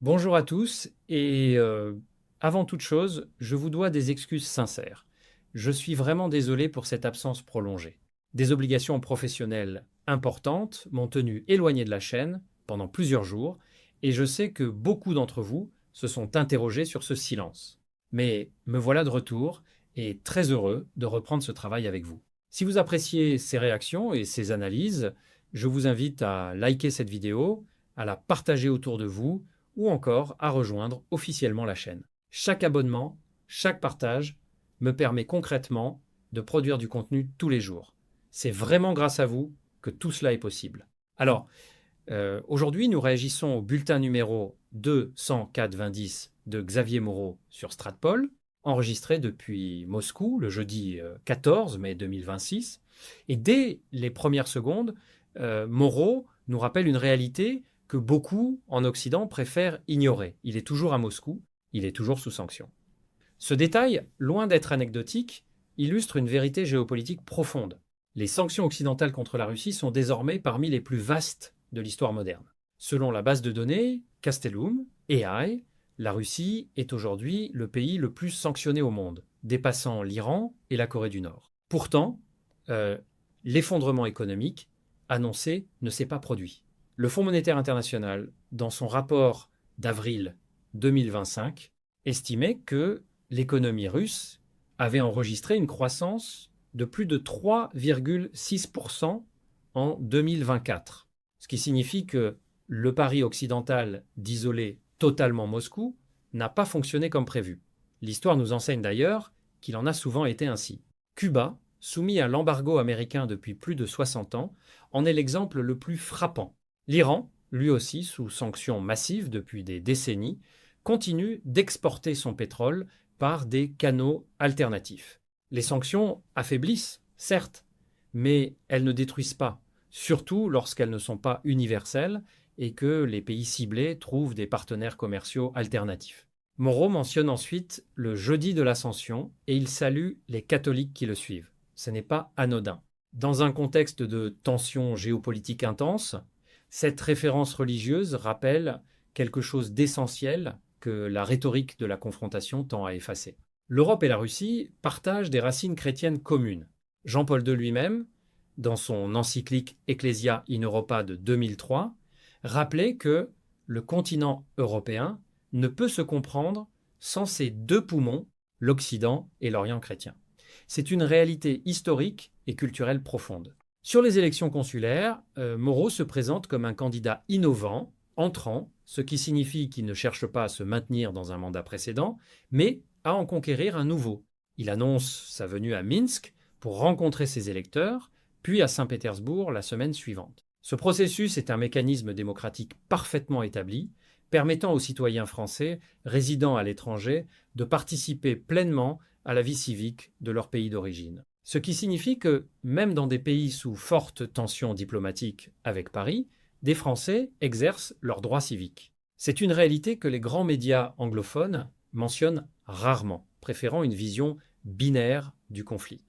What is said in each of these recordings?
Bonjour à tous et avant toute chose, je vous dois des excuses sincères. Je suis vraiment désolé pour cette absence prolongée. Des obligations professionnelles importantes m'ont tenu éloigné de la chaîne pendant plusieurs jours et je sais que beaucoup d'entre vous se sont interrogés sur ce silence. Mais me voilà de retour et très heureux de reprendre ce travail avec vous. Si vous appréciez ces réactions et ces analyses, je vous invite à liker cette vidéo, à la partager autour de vous ou encore à rejoindre officiellement la chaîne. Chaque abonnement, chaque partage me permet concrètement de produire du contenu tous les jours. C'est vraiment grâce à vous que tout cela est possible. Alors, aujourd'hui, nous réagissons au bulletin numéro 290 de Xavier Moreau sur Stratpol, enregistré depuis Moscou le jeudi 14 mai 2026. Et dès les premières secondes, Moreau nous rappelle une réalité que beaucoup en Occident préfèrent ignorer. Il est toujours à Moscou, il est toujours sous sanction. Ce détail, loin d'être anecdotique, illustre une vérité géopolitique profonde. Les sanctions occidentales contre la Russie sont désormais parmi les plus vastes de l'histoire moderne. Selon la base de données Castellum AI, la Russie est aujourd'hui le pays le plus sanctionné au monde, dépassant l'Iran et la Corée du Nord. Pourtant, euh, l'effondrement économique annoncé ne s'est pas produit. Le Fonds monétaire international, dans son rapport d'avril 2025, estimait que l'économie russe avait enregistré une croissance de plus de 3,6% en 2024, ce qui signifie que le pari occidental d'isoler totalement Moscou n'a pas fonctionné comme prévu. L'histoire nous enseigne d'ailleurs qu'il en a souvent été ainsi. Cuba, soumis à l'embargo américain depuis plus de 60 ans, en est l'exemple le plus frappant. L'Iran, lui aussi sous sanctions massives depuis des décennies, continue d'exporter son pétrole par des canaux alternatifs. Les sanctions affaiblissent, certes, mais elles ne détruisent pas, surtout lorsqu'elles ne sont pas universelles et que les pays ciblés trouvent des partenaires commerciaux alternatifs. Moreau mentionne ensuite le jeudi de l'Ascension et il salue les catholiques qui le suivent. Ce n'est pas anodin. Dans un contexte de tensions géopolitiques intenses, cette référence religieuse rappelle quelque chose d'essentiel que la rhétorique de la confrontation tend à effacer. L'Europe et la Russie partagent des racines chrétiennes communes. Jean-Paul II lui-même, dans son encyclique Ecclesia in Europa de 2003, rappelait que le continent européen ne peut se comprendre sans ses deux poumons, l'Occident et l'Orient chrétien. C'est une réalité historique et culturelle profonde. Sur les élections consulaires, Moreau se présente comme un candidat innovant, entrant, ce qui signifie qu'il ne cherche pas à se maintenir dans un mandat précédent, mais à en conquérir un nouveau. Il annonce sa venue à Minsk pour rencontrer ses électeurs, puis à Saint-Pétersbourg la semaine suivante. Ce processus est un mécanisme démocratique parfaitement établi, permettant aux citoyens français résidant à l'étranger de participer pleinement à la vie civique de leur pays d'origine. Ce qui signifie que, même dans des pays sous forte tension diplomatique avec Paris, des Français exercent leurs droits civiques. C'est une réalité que les grands médias anglophones mentionnent rarement, préférant une vision binaire du conflit.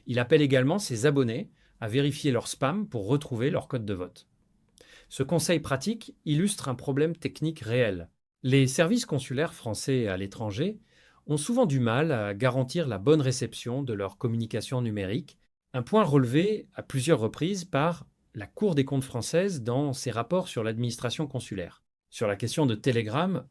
Il appelle également ses abonnés à vérifier leur spam pour retrouver leur code de vote. Ce conseil pratique illustre un problème technique réel. Les services consulaires français à l'étranger ont souvent du mal à garantir la bonne réception de leur communication numérique, un point relevé à plusieurs reprises par la Cour des comptes française dans ses rapports sur l'administration consulaire. Sur la question de Telegram,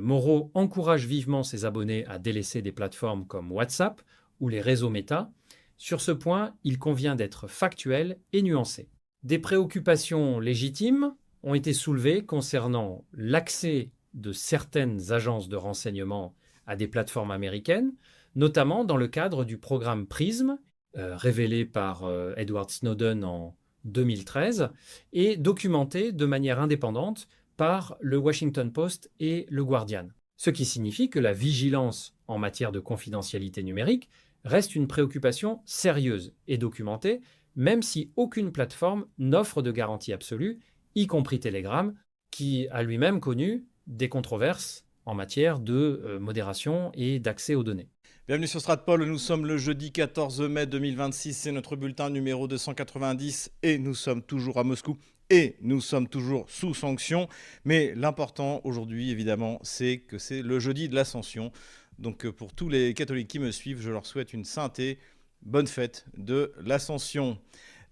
Moreau encourage vivement ses abonnés à délaisser des plateformes comme WhatsApp ou les réseaux Meta. Sur ce point, il convient d'être factuel et nuancé. Des préoccupations légitimes ont été soulevées concernant l'accès de certaines agences de renseignement à des plateformes américaines, notamment dans le cadre du programme PRISM, révélé par Edward Snowden en 2013, et documenté de manière indépendante par le Washington Post et le Guardian. Ce qui signifie que la vigilance en matière de confidentialité numérique reste une préoccupation sérieuse et documentée, même si aucune plateforme n'offre de garantie absolue, y compris Telegram, qui a lui-même connu des controverses en matière de modération et d'accès aux données. Bienvenue sur Stratpol, nous sommes le jeudi 14 mai 2026, c'est notre bulletin numéro 290 et nous sommes toujours à Moscou et nous sommes toujours sous sanction. Mais l'important aujourd'hui, évidemment, c'est que c'est le jeudi de l'Ascension. Donc pour tous les catholiques qui me suivent, je leur souhaite une sainte et bonne fête de l'Ascension.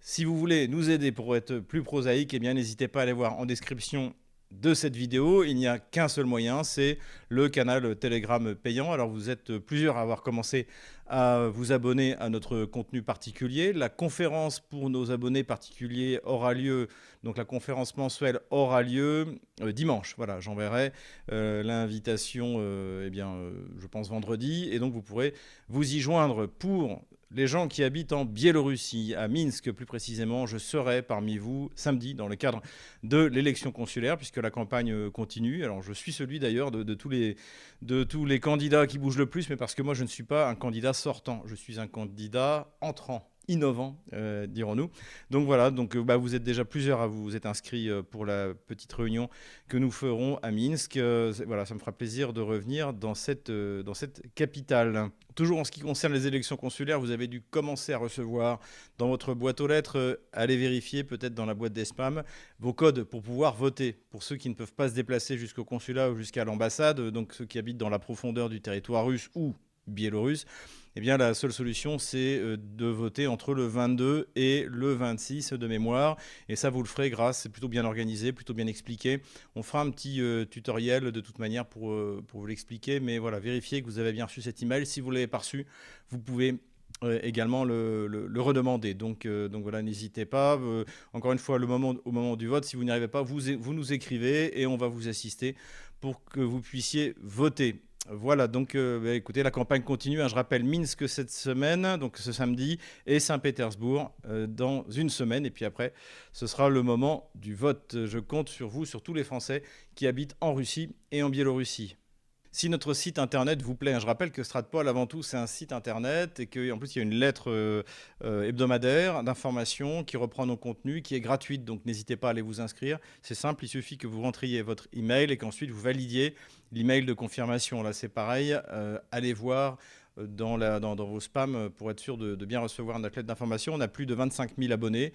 Si vous voulez nous aider pour être plus prosaïque, eh bien n'hésitez pas à aller voir en description de cette vidéo. Il n'y a qu'un seul moyen, c'est le canal Telegram payant. Alors vous êtes plusieurs à avoir commencé à vous abonner à notre contenu particulier. La conférence pour nos abonnés particuliers aura lieu, donc la conférence mensuelle aura lieu dimanche. Voilà, j'enverrai l'invitation, je pense vendredi, et donc vous pourrez vous y joindre. Pour les gens qui habitent en Biélorussie, à Minsk plus précisément, je serai parmi vous samedi dans le cadre de l'élection consulaire, puisque la campagne continue. Alors je suis celui d'ailleurs de tous les candidats qui bougent le plus, mais parce que moi je ne suis pas un candidat sortant, je suis un candidat entrant, innovant, dirons-nous. Donc voilà, vous êtes déjà plusieurs à vous être inscrits pour la petite réunion que nous ferons à Minsk. Voilà, ça me fera plaisir de revenir dans cette capitale. Toujours en ce qui concerne les élections consulaires, vous avez dû commencer à recevoir dans votre boîte aux lettres, allez vérifier peut-être dans la boîte des spams, vos codes pour pouvoir voter. Pour ceux qui ne peuvent pas se déplacer jusqu'au consulat ou jusqu'à l'ambassade, donc ceux qui habitent dans la profondeur du territoire russe ou biélorusse, eh bien, la seule solution, c'est de voter entre le 22 et le 26 de mémoire. Et ça, vous le ferez grâce, c'est plutôt bien organisé, plutôt bien expliqué. On fera un petit tutoriel de toute manière pour vous l'expliquer. Mais voilà, vérifiez que vous avez bien reçu cet email. Si vous ne l'avez pas reçu, vous pouvez également le redemander. Donc voilà, n'hésitez pas. Encore une fois, au moment du vote, si vous n'y arrivez pas, vous nous écrivez et on va vous assister pour que vous puissiez voter. Voilà, donc écoutez, la campagne continue. Je rappelle Minsk cette semaine, donc ce samedi, et Saint-Pétersbourg dans une semaine. Et puis après, ce sera le moment du vote. Je compte sur vous, sur tous les Français qui habitent en Russie et en Biélorussie. Si notre site internet vous plaît, je rappelle que Stratpol, avant tout, c'est un site internet et qu'en plus, il y a une lettre hebdomadaire d'information qui reprend nos contenus, qui est gratuite. Donc, n'hésitez pas à aller vous inscrire. C'est simple, il suffit que vous rentriez votre email et qu'ensuite, vous validiez l'email de confirmation. Là, c'est pareil. Allez voir dans vos spams pour être sûr de bien recevoir notre lettre d'information. On a plus de 25 000 abonnés.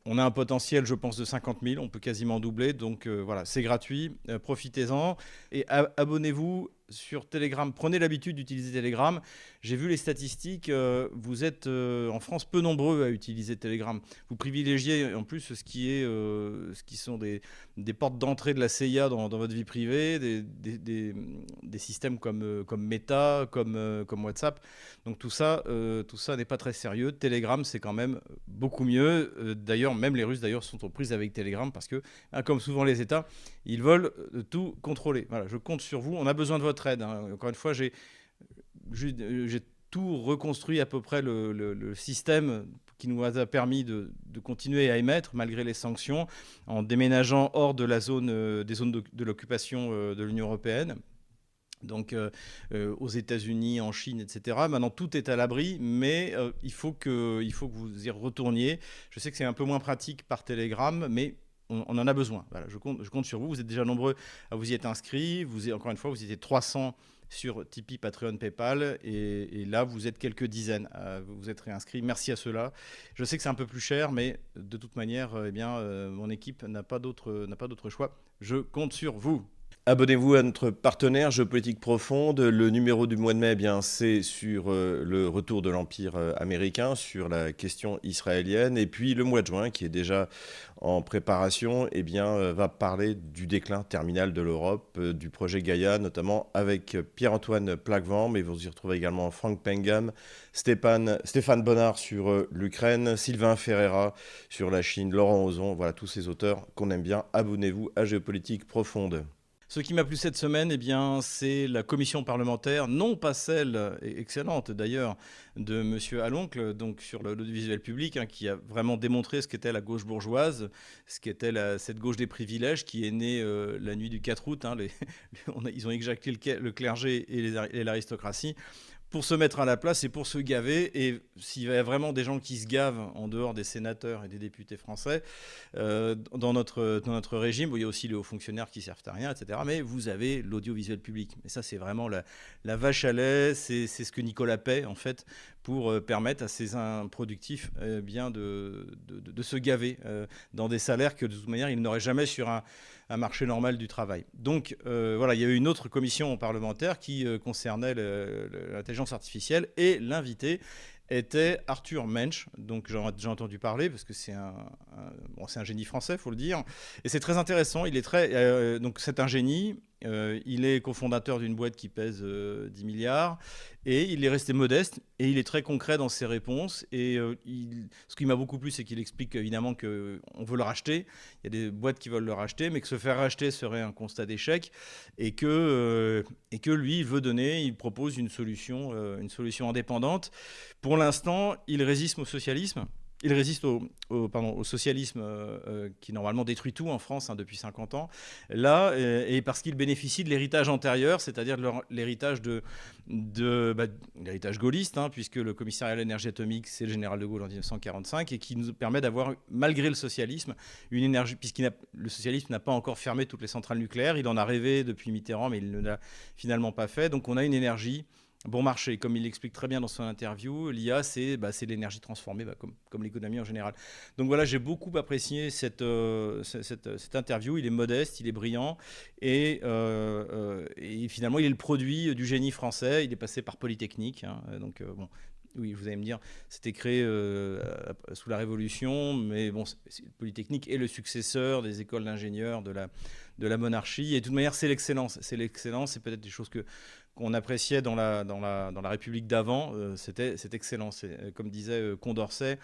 On a un potentiel, je pense, de 50 000. On peut quasiment doubler. Donc voilà, c'est gratuit. Profitez-en. Et abonnez-vous sur Telegram. Prenez l'habitude d'utiliser Telegram. J'ai vu les statistiques. Vous êtes en France peu nombreux à utiliser Telegram. Vous privilégiez en plus ce qui sont des portes d'entrée de la CIA dans votre vie privée, des systèmes comme Meta, comme WhatsApp. Donc tout ça n'est pas très sérieux. Telegram, c'est quand même beaucoup mieux. D'ailleurs, même les Russes sont aux prises avec Telegram parce que, comme souvent les États, ils veulent tout contrôler. Voilà, je compte sur vous. On a besoin de votre aide. Encore une fois, j'ai tout reconstruit à peu près le système qui nous a permis de continuer à émettre malgré les sanctions en déménageant hors de la zone, des zones de l'occupation de l'Union européenne. Donc aux États-Unis, en Chine, etc. Maintenant, tout est à l'abri, mais il faut que vous y retourniez. Je sais que c'est un peu moins pratique par Telegram, mais on en a besoin. Voilà, je compte sur vous. Vous êtes déjà nombreux à vous y être inscrits. Encore une fois, vous étiez 300 sur Tipeee, Patreon, PayPal. Et là, vous êtes quelques dizaines. Vous êtes réinscrits. Merci à ceux-là. Je sais que c'est un peu plus cher, mais de toute manière, mon équipe n'a pas d'autre choix. Je compte sur vous. Abonnez-vous à notre partenaire Géopolitique Profonde. Le numéro du mois de mai, c'est sur le retour de l'Empire américain, sur la question israélienne. Et puis le mois de juin, qui est déjà en préparation, va parler du déclin terminal de l'Europe, du projet Gaïa, notamment avec Pierre-Antoine Plaquevent, mais vous y retrouvez également Frank Pengam, Stéphane Bonnard sur l'Ukraine, Sylvain Ferreira sur la Chine, Laurent Ozon, voilà tous ces auteurs qu'on aime bien. Abonnez-vous à Géopolitique Profonde. Ce qui m'a plu cette semaine, c'est la commission parlementaire, non pas celle, excellente d'ailleurs, de M. Aloncle, donc sur l'audiovisuel public, qui a vraiment démontré ce qu'était la gauche bourgeoise, ce qu'était cette gauche des privilèges qui est née la nuit du 4 août. Ils ont éjecté le clergé et l'aristocratie pour se mettre à la place et pour se gaver. Et s'il y a vraiment des gens qui se gavent en dehors des sénateurs et des députés français, dans notre régime, il y a aussi les hauts fonctionnaires qui servent à rien, etc. Mais vous avez l'audiovisuel public. Et ça, c'est vraiment la vache à lait. C'est ce que Nicolas Pay, en fait, pour permettre à ces improductifs bien de se gaver dans des salaires que de toute manière ils n'auraient jamais sur un marché normal du travail. Donc voilà, il y a eu une autre commission parlementaire qui concernait l'intelligence artificielle et l'invité était Arthur Mensch, donc j'en ai déjà entendu parler parce que c'est un génie français, faut le dire, et c'est très intéressant. Il est donc c'est un génie. Il est cofondateur d'une boîte qui pèse 10 milliards et il est resté modeste et il est très concret dans ses réponses. Et ce qui m'a beaucoup plu, c'est qu'il explique évidemment qu'on veut le racheter. Il y a des boîtes qui veulent le racheter, mais que se faire racheter serait un constat d'échec et que lui, il propose une solution indépendante. Pour l'instant, il résiste au socialisme. Il résiste au socialisme qui normalement détruit tout en France depuis 50 ans. Là, et parce qu'il bénéficie de l'héritage antérieur, c'est-à-dire de l'héritage l'héritage gaulliste, puisque le commissariat à l'énergie atomique, c'est le général de Gaulle en 1945, et qui nous permet d'avoir, malgré le socialisme, une énergie, le socialisme n'a pas encore fermé toutes les centrales nucléaires. Il en a rêvé depuis Mitterrand, mais il ne l'a finalement pas fait. Donc on a une énergie bon marché. Comme il l'explique très bien dans son interview, l'IA, c'est l'énergie transformée, comme l'économie en général. Donc voilà, j'ai beaucoup apprécié cette interview. Il est modeste, il est brillant, et finalement, il est le produit du génie français. Il est passé par Polytechnique. Donc bon. Oui, vous allez me dire, c'était créé sous la Révolution, mais bon, Polytechnique est le successeur des écoles d'ingénieurs de la monarchie. Et de toute manière, c'est l'excellence. C'est l'excellence, c'est peut-être des choses qu'on appréciait dans la République d'avant. C'est excellent. Comme disait Condorcet,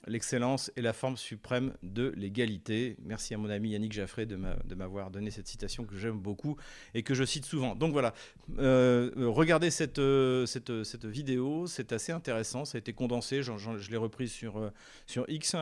l'excellence est la forme suprême de l'égalité. Merci à mon ami Yannick Jaffray de m'avoir donné cette citation que j'aime beaucoup et que je cite souvent. Donc voilà, regardez cette vidéo, c'est assez intéressant. Ça a été condensé, je l'ai reprise sur X.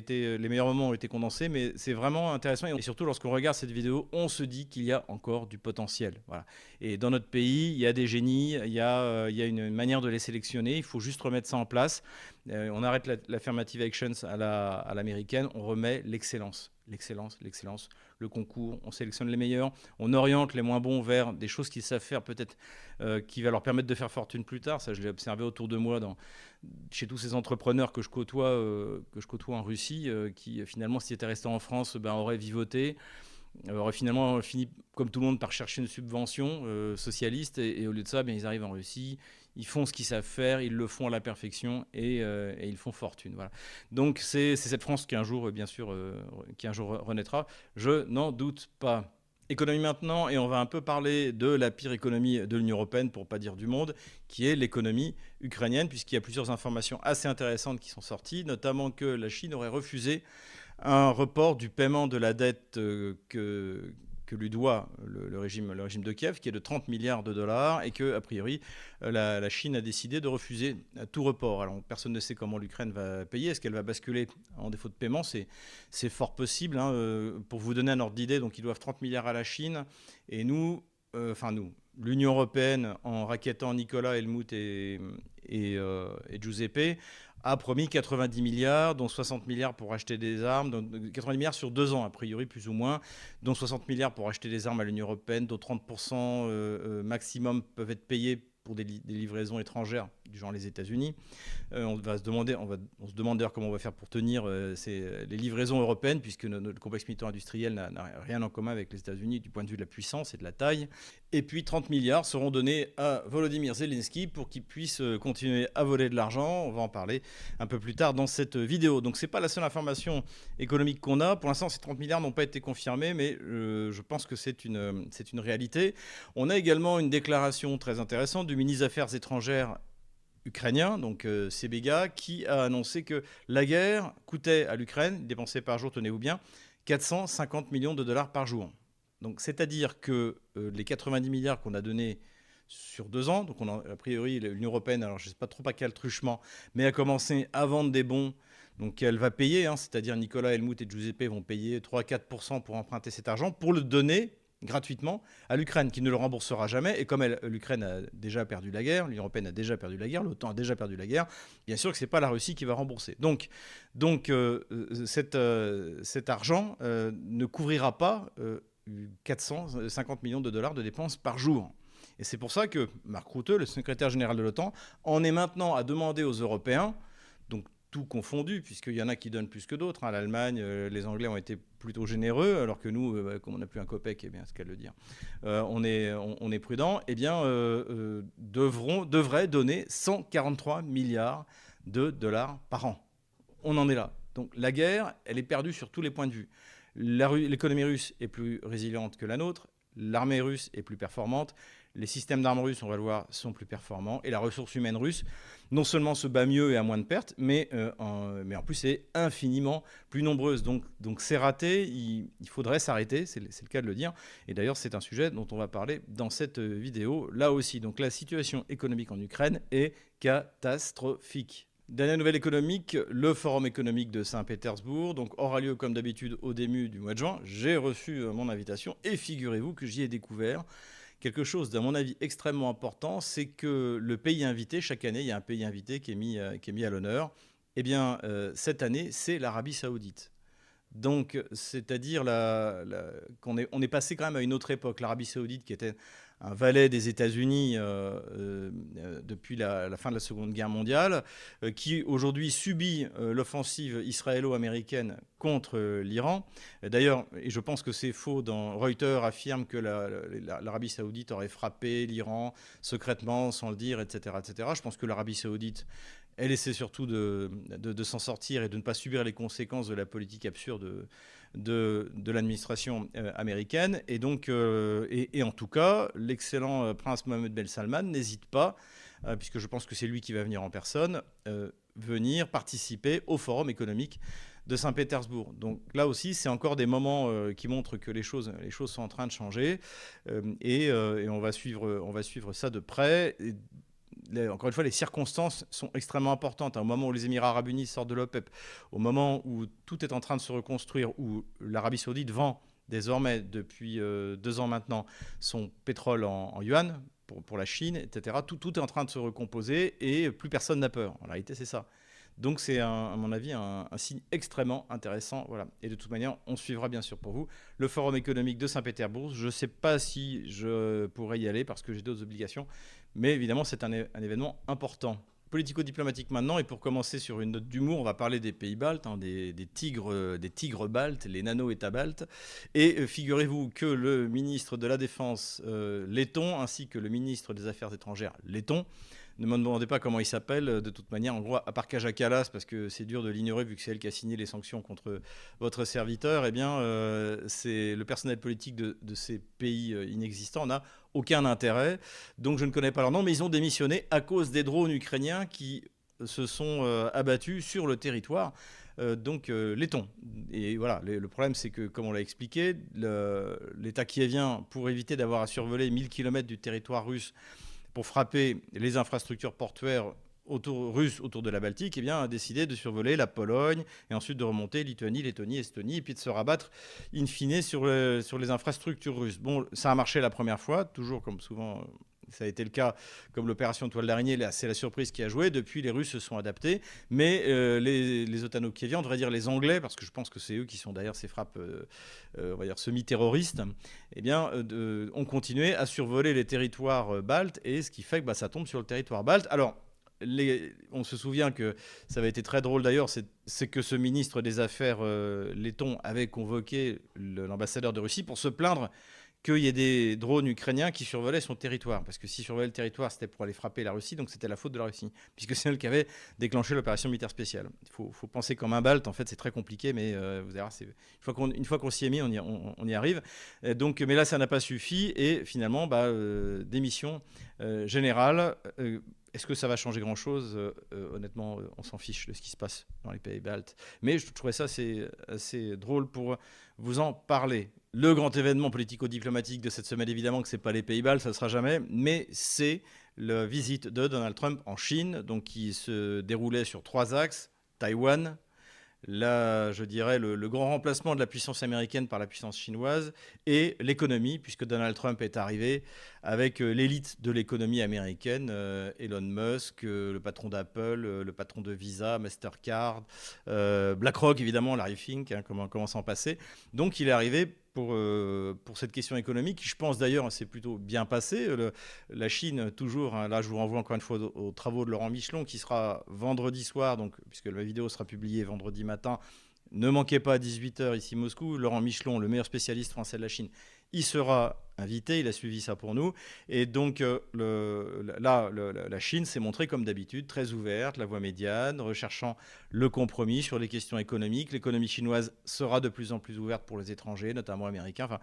Les meilleurs moments ont été condensés, mais c'est vraiment intéressant. Et surtout, lorsqu'on regarde cette vidéo, on se dit qu'il y a encore du potentiel. Voilà. Et dans notre pays, il y a des génies, il y a une manière de les sélectionner. Il faut juste remettre ça en place. On arrête l'affirmative action à l'américaine, on remet l'excellence, le concours, on sélectionne les meilleurs, on oriente les moins bons vers des choses qu'ils savent faire peut-être, qui va leur permettre de faire fortune plus tard. Ça, je l'ai observé autour de moi chez tous ces entrepreneurs que je côtoie en Russie, qui finalement, s'ils étaient restés en France, auraient vivoté. Aurait finalement fini, comme tout le monde, par chercher une subvention socialiste, et au lieu de ça, ils arrivent en Russie, ils font ce qu'ils savent faire, ils le font à la perfection, et ils font fortune. Voilà. Donc c'est cette France qui un jour, bien sûr, renaîtra. Je n'en doute pas. Économie maintenant, et on va un peu parler de la pire économie de l'Union européenne, pour ne pas dire du monde, qui est l'économie ukrainienne, puisqu'il y a plusieurs informations assez intéressantes qui sont sorties, notamment que la Chine aurait refusé un report du paiement de la dette que lui doit le régime de Kiev, qui est de 30 milliards de dollars, et que, a priori, la Chine a décidé de refuser tout report. Alors, personne ne sait comment l'Ukraine va payer. Est-ce qu'elle va basculer en défaut de paiement ? C'est fort possible. Pour vous donner un ordre d'idée, donc ils doivent 30 milliards à la Chine, et l'Union européenne, en rackettant Nicolas, Helmut et Giuseppe, a promis 90 milliards, dont 60 milliards pour acheter des armes, donc 90 milliards sur 2 ans, a priori, plus ou moins, dont 60 milliards pour acheter des armes à l'Union européenne, dont 30% maximum peuvent être payés pour des livraisons étrangères, du genre les États-Unis. On se demande d'ailleurs comment on va faire pour tenir les livraisons européennes, puisque notre complexe militaire-industriel n'a rien en commun avec les États-Unis du point de vue de la puissance et de la taille. Et puis 30 milliards seront donnés à Volodymyr Zelensky pour qu'il puisse continuer à voler de l'argent. On va en parler un peu plus tard dans cette vidéo. Donc c'est pas la seule information économique qu'on a. Pour l'instant, ces 30 milliards n'ont pas été confirmés, mais je pense que c'est une réalité. On a également une déclaration très intéressante du ministre des Affaires étrangères ukrainien, donc Sebega, qui a annoncé que la guerre coûtait à l'Ukraine, il dépensait par jour, tenez-vous bien, 450 millions de dollars par jour. Donc, c'est-à-dire que les 90 milliards qu'on a donnés sur 2 ans, donc a priori l'Union européenne, alors je ne sais pas trop à quel truchement, mais a commencé à vendre des bons, donc elle va payer, c'est-à-dire Nicolas, Helmut et Giuseppe vont payer 3-4% pour emprunter cet argent, pour le donner gratuitement à l'Ukraine, qui ne le remboursera jamais. Et comme l'Ukraine a déjà perdu la guerre, l'Union européenne a déjà perdu la guerre, l'OTAN a déjà perdu la guerre, bien sûr que ce n'est pas la Russie qui va rembourser. Donc cet argent ne couvrira pas 450 millions de dollars de dépenses par jour. Et c'est pour ça que Mark Rutte, le secrétaire général de l'OTAN, en est maintenant à demander aux Européens, donc tout confondu, puisqu'il y en a qui donnent plus que d'autres. L'Allemagne, les Anglais ont été plutôt généreux, alors que nous, comme on n'a plus un copec, eh bien, c'est qu'à le dire, on est prudent, eh bien, devraient donner 143 milliards de dollars par an. On en est là. Donc la guerre, elle est perdue sur tous les points de vue. L'économie russe est plus résiliente que la nôtre, l'armée russe est plus performante, les systèmes d'armes russes, on va le voir, sont plus performants, et la ressource humaine russe, non seulement se bat mieux et a moins de pertes, mais en plus est infiniment plus nombreuse. Donc c'est raté, il faudrait s'arrêter, c'est le cas de le dire. Et d'ailleurs, c'est un sujet dont on va parler dans cette vidéo, là aussi. Donc la situation économique en Ukraine est catastrophique. Dernière nouvelle économique, le Forum économique de Saint-Pétersbourg aura lieu comme d'habitude au début du mois de juin. J'ai reçu mon invitation et figurez-vous que j'y ai découvert quelque chose, à mon avis, extrêmement important, c'est que le pays invité, chaque année, il y a un pays invité qui est mis à l'honneur. Eh bien, cette année, c'est l'Arabie Saoudite. Donc, c'est-à-dire qu'on est passé quand même à une autre époque. L'Arabie Saoudite, qui était un valet des États-Unis depuis la fin de la Seconde Guerre mondiale, qui aujourd'hui subit l'offensive israélo-américaine contre l'Iran. D'ailleurs, et je pense que c'est faux, Reuters affirme que l'Arabie Saoudite aurait frappé l'Iran secrètement, sans le dire, etc., etc. Je pense que l'Arabie Saoudite, elle essaie surtout de s'en sortir et de ne pas subir les conséquences de la politique absurde de l'administration américaine. Et donc, et en tout cas, l'excellent prince Mohammed Ben Salman n'hésite pas, puisque je pense que c'est lui qui va venir en personne, venir participer au Forum économique de Saint-Pétersbourg. Donc là aussi, c'est encore des moments qui montrent que les choses sont en train de changer. Et on va suivre ça de près. Encore une fois, les circonstances sont extrêmement importantes. Au moment où les Émirats arabes unis sortent de l'OPEP, au moment où tout est en train de se reconstruire, où l'Arabie saoudite vend désormais, depuis 2 ans maintenant, son pétrole en yuan pour la Chine, etc., tout est en train de se recomposer et plus personne n'a peur. En réalité, c'est ça. Donc c'est, à mon avis, un signe extrêmement intéressant. Voilà. Et de toute manière, on suivra bien sûr pour vous le Forum économique de Saint-Pétersbourg. Je ne sais pas si je pourrais y aller parce que j'ai d'autres obligations. Mais évidemment, c'est un événement important. Politico-diplomatique maintenant, et pour commencer sur une note d'humour, on va parler des pays baltes, des tigres baltes, les nano-États baltes. Et figurez-vous que le ministre de la Défense letton, ainsi que le ministre des Affaires étrangères letton, ne me demandez pas comment il s'appelle, de toute manière, en gros, à part Kaja Kallas, parce que c'est dur de l'ignorer vu que c'est elle qui a signé les sanctions contre votre serviteur, eh bien, c'est le personnel politique de ces pays inexistants n'a aucun intérêt. Donc je ne connais pas leur nom, mais ils ont démissionné à cause des drones ukrainiens qui se sont abattus sur le territoire. Letton. Et voilà, le problème, c'est que, comme on l'a expliqué, l'État kievien, pour éviter d'avoir à survoler 1000 km du territoire russe, pour frapper les infrastructures portuaires russes autour de la Baltique, eh bien, a décidé de survoler la Pologne et ensuite de remonter Lituanie, Lettonie, Estonie, et puis de se rabattre in fine sur les infrastructures russes. Bon, ça a marché la première fois, toujours comme souvent ça a été le cas, comme l'opération Toile d'araignée, c'est la surprise qui a joué. Depuis, les Russes se sont adaptés, mais les Otano-Kieviens, on devrait dire les Anglais, parce que je pense que c'est eux qui sont derrière ces frappes, on va dire semi-terroristes, eh bien, ont continué à survoler les territoires baltes, et ce qui fait que ça tombe sur le territoire balte. Alors, on se souvient que ça avait été très drôle d'ailleurs, c'est que ce ministre des Affaires letton avait convoqué l'ambassadeur de Russie pour se plaindre qu'il y ait des drones ukrainiens qui survolaient son territoire. Parce que s'ils survolaient le territoire, c'était pour aller frapper la Russie, donc c'était la faute de la Russie, puisque c'est elle qui avait déclenché l'opération militaire spéciale. Il faut penser comme un balte, en fait, c'est très compliqué, mais vous allez voir, une fois qu'on s'y est mis, on y arrive. Mais là, ça n'a pas suffi, et finalement, démission générale. Est-ce que ça va changer grand-chose ? Honnêtement, on s'en fiche de ce qui se passe dans les pays baltes. Mais je trouvais ça assez drôle pour vous en parler. Le grand événement politico-diplomatique de cette semaine, évidemment, que ce n'est pas les pays baltes, ça ne sera jamais, mais c'est la visite de Donald Trump en Chine, donc qui se déroulait sur 3 axes. Taïwan, là, je dirais, le grand remplacement de la puissance américaine par la puissance chinoise, et l'économie, puisque Donald Trump est arrivé avec l'élite de l'économie américaine, Elon Musk, le patron d'Apple, le patron de Visa, Mastercard, BlackRock, évidemment, Larry Fink, comment s'en passer. Donc il est arrivé pour cette question économique, qui je pense d'ailleurs s'est plutôt bien passée. La Chine, toujours, hein, là je vous renvoie encore une fois aux travaux de Laurent Michelon, qui sera vendredi soir, donc, puisque la vidéo sera publiée vendredi matin. Ne manquez pas à 18h ici Moscou. Laurent Michelon, le meilleur spécialiste français de la Chine, il sera invité, il a suivi ça pour nous. Et donc la Chine s'est montrée comme d'habitude très ouverte, la voie médiane, recherchant le compromis sur les questions économiques. L'économie chinoise sera de plus en plus ouverte pour les étrangers, notamment américains. Enfin,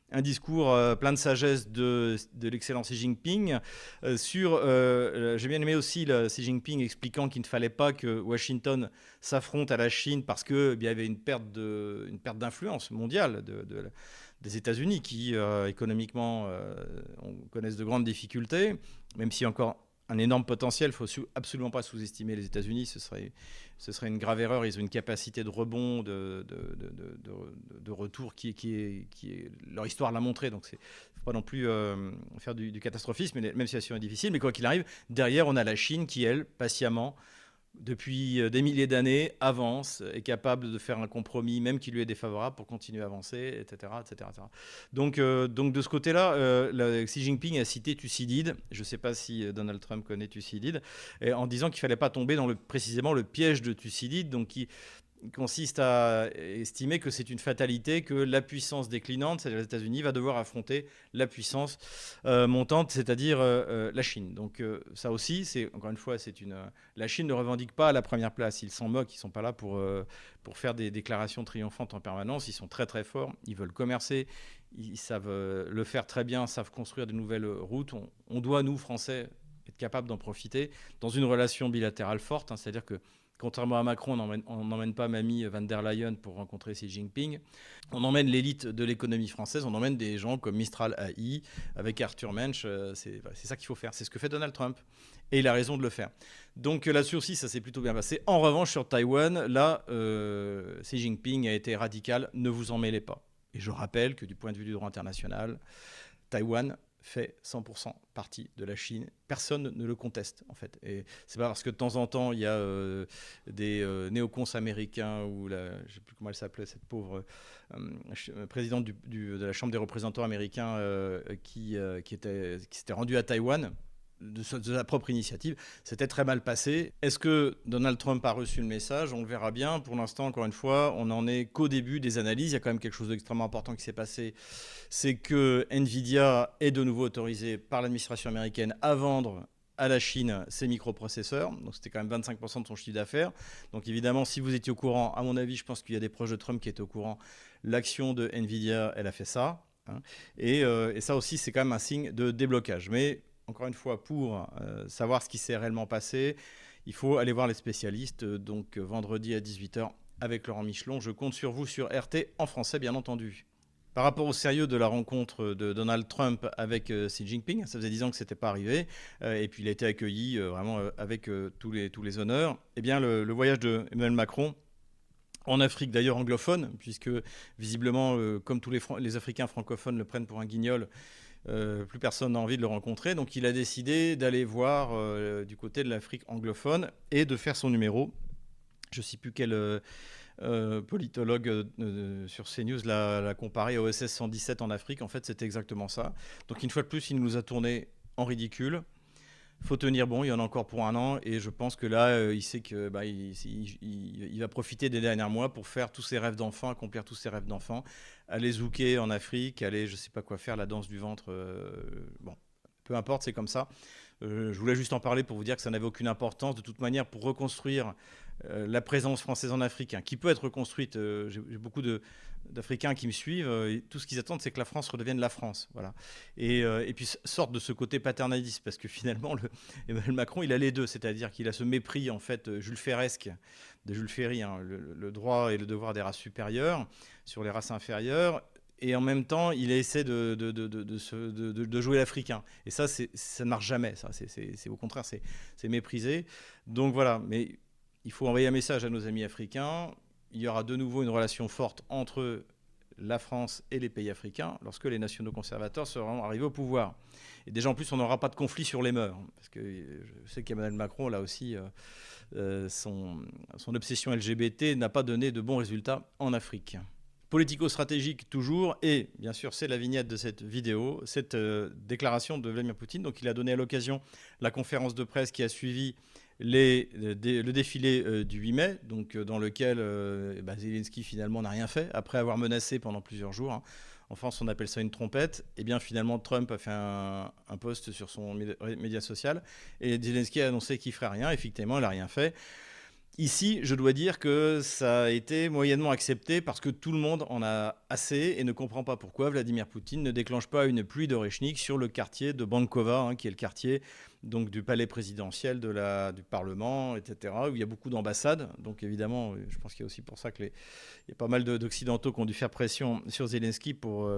un discours plein de sagesse de l'excellent Xi Jinping. J'ai bien aimé aussi Xi Jinping expliquant qu'il ne fallait pas que Washington s'affronte à la Chine parce qu'il y avait une perte d'influence mondiale des États-Unis qui, économiquement, connaissent de grandes difficultés, même s'il y a encore un énorme potentiel. Il ne faut absolument pas sous-estimer les États-Unis. Ce serait une grave erreur. Ils ont une capacité de rebond, de retour qui est leur histoire l'a montré. Donc, il ne faut pas non plus faire du catastrophisme, même si la situation est difficile. Mais quoi qu'il arrive, derrière, on a la Chine qui, elle, patiemment, depuis des milliers d'années, avance, est capable de faire un compromis, même qui lui est défavorable, pour continuer à avancer, etc. etc., etc. Donc de ce côté-là, Xi Jinping a cité Thucydide. Je ne sais pas si Donald Trump connaît Thucydide, en disant qu'il ne fallait pas tomber dans précisément le piège de Thucydide, donc qui consiste à estimer que c'est une fatalité, que la puissance déclinante, c'est-à-dire les États-Unis, va devoir affronter la puissance montante, c'est-à-dire la Chine. Donc ça aussi, encore une fois, la Chine ne revendique pas la première place. Ils s'en moquent, ils ne sont pas là pour faire des déclarations triomphantes en permanence. Ils sont très très forts, ils veulent commercer, ils savent le faire très bien, savent construire de nouvelles routes. On doit, nous, Français, être capables d'en profiter dans une relation bilatérale forte, hein, c'est-à-dire que contrairement à Macron, on n'emmène pas Mamie van der Leyen pour rencontrer Xi Jinping. On emmène l'élite de l'économie française, on emmène des gens comme Mistral AI, avec Arthur Mensch. C'est ça qu'il faut faire. C'est ce que fait Donald Trump. Et il a raison de le faire. Donc là-dessus aussi, ça s'est plutôt bien passé. En revanche, sur Taïwan, là, Xi Jinping a été radical. Ne vous en mêlez pas. Et je rappelle que du point de vue du droit international, Taïwan fait 100% partie de la Chine. Personne ne le conteste, en fait. Et c'est pas parce que de temps en temps, il y a des néocons américains, ou je ne sais plus comment elle s'appelait, cette pauvre présidente de la Chambre des représentants américains qui s'était rendue à Taïwan, de sa propre initiative. C'était très mal passé. Est-ce que Donald Trump a reçu le message? On le verra bien. Pour l'instant, encore une fois, on n'en est qu'au début des analyses. Il y a quand même quelque chose d'extrêmement important qui s'est passé. C'est que Nvidia est de nouveau autorisé par l'administration américaine à vendre à la Chine ses microprocesseurs. Donc c'était quand même 25% de son chiffre d'affaires. Donc évidemment, si vous étiez au courant, à mon avis, je pense qu'il y a des proches de Trump qui étaient au courant, l'action de Nvidia, elle a fait ça. Hein. Et ça aussi, c'est quand même un signe de déblocage. Mais encore une fois, pour savoir ce qui s'est réellement passé, il faut aller voir les spécialistes. Donc vendredi à 18h avec Laurent Michelon. Je compte sur vous sur RT en français, bien entendu. Par rapport au sérieux de la rencontre de Donald Trump avec Xi Jinping, ça faisait 10 ans que ce n'était pas arrivé, et puis il a été accueilli vraiment avec tous les honneurs. Eh bien, le voyage de Emmanuel Macron en Afrique, d'ailleurs anglophone, puisque visiblement, comme tous les Africains francophones le prennent pour un guignol, plus personne n'a envie de le rencontrer. Donc il a décidé d'aller voir du côté de l'Afrique anglophone et de faire son numéro. Je ne sais plus quel politologue sur CNews l'a comparé au SS 117 en Afrique. En fait, c'était exactement ça. Donc une fois de plus, il nous a tourné en ridicule. Faut tenir bon, il y en a encore pour un an, et je pense que là, il sait que il va profiter des derniers mois pour faire tous ses rêves d'enfant, accomplir tous ses rêves d'enfant, aller zouker en Afrique, aller je sais pas quoi faire, la danse du ventre, bon, peu importe, c'est comme ça. Je voulais juste en parler pour vous dire que ça n'avait aucune importance. De toute manière, pour reconstruire la présence française en Afrique, hein, qui peut être reconstruite, j'ai beaucoup d'Africains qui me suivent, et tout ce qu'ils attendent, c'est que la France redevienne la France. Voilà. Et puis sorte de ce côté paternaliste, parce que finalement, Emmanuel Macron, il a les deux, c'est-à-dire qu'il a ce mépris, en fait, Jules Ferresque, de Jules Ferry, hein, le droit et le devoir des races supérieures sur les races inférieures. Et en même temps, il essaie de jouer l'Africain. Et ça ne marche jamais. Ça. C'est, au contraire, c'est méprisé. Donc voilà, mais il faut envoyer un message à nos amis africains. Il y aura de nouveau une relation forte entre la France et les pays africains lorsque les nationaux conservateurs seront arrivés au pouvoir. Et déjà, en plus, on n'aura pas de conflit sur les mœurs. Parce que je sais qu'Emmanuel Macron, là aussi, son obsession LGBT n'a pas donné de bons résultats en Afrique. politico-stratégique toujours, et bien sûr c'est la vignette de cette vidéo, cette déclaration de Vladimir Poutine. Donc il a donné à l'occasion la conférence de presse qui a suivi le défilé du 8 mai, donc, dans lequel Zelensky finalement n'a rien fait, après avoir menacé pendant plusieurs jours. Hein. En France, on appelle ça une trompette. Et bien finalement, Trump a fait un post sur son média social, et Zelensky a annoncé qu'il ne ferait rien. Effectivement, il n'a rien fait. Ici, je dois dire que ça a été moyennement accepté parce que tout le monde en a assez et ne comprend pas pourquoi Vladimir Poutine ne déclenche pas une pluie d'Oréchnik sur le quartier de Bankova, hein, qui est le quartier donc, du palais présidentiel, du Parlement, etc., où il y a beaucoup d'ambassades. Donc évidemment, je pense qu'il y a aussi pour ça qu'il y a pas mal d'Occidentaux qui ont dû faire pression sur Zelensky pour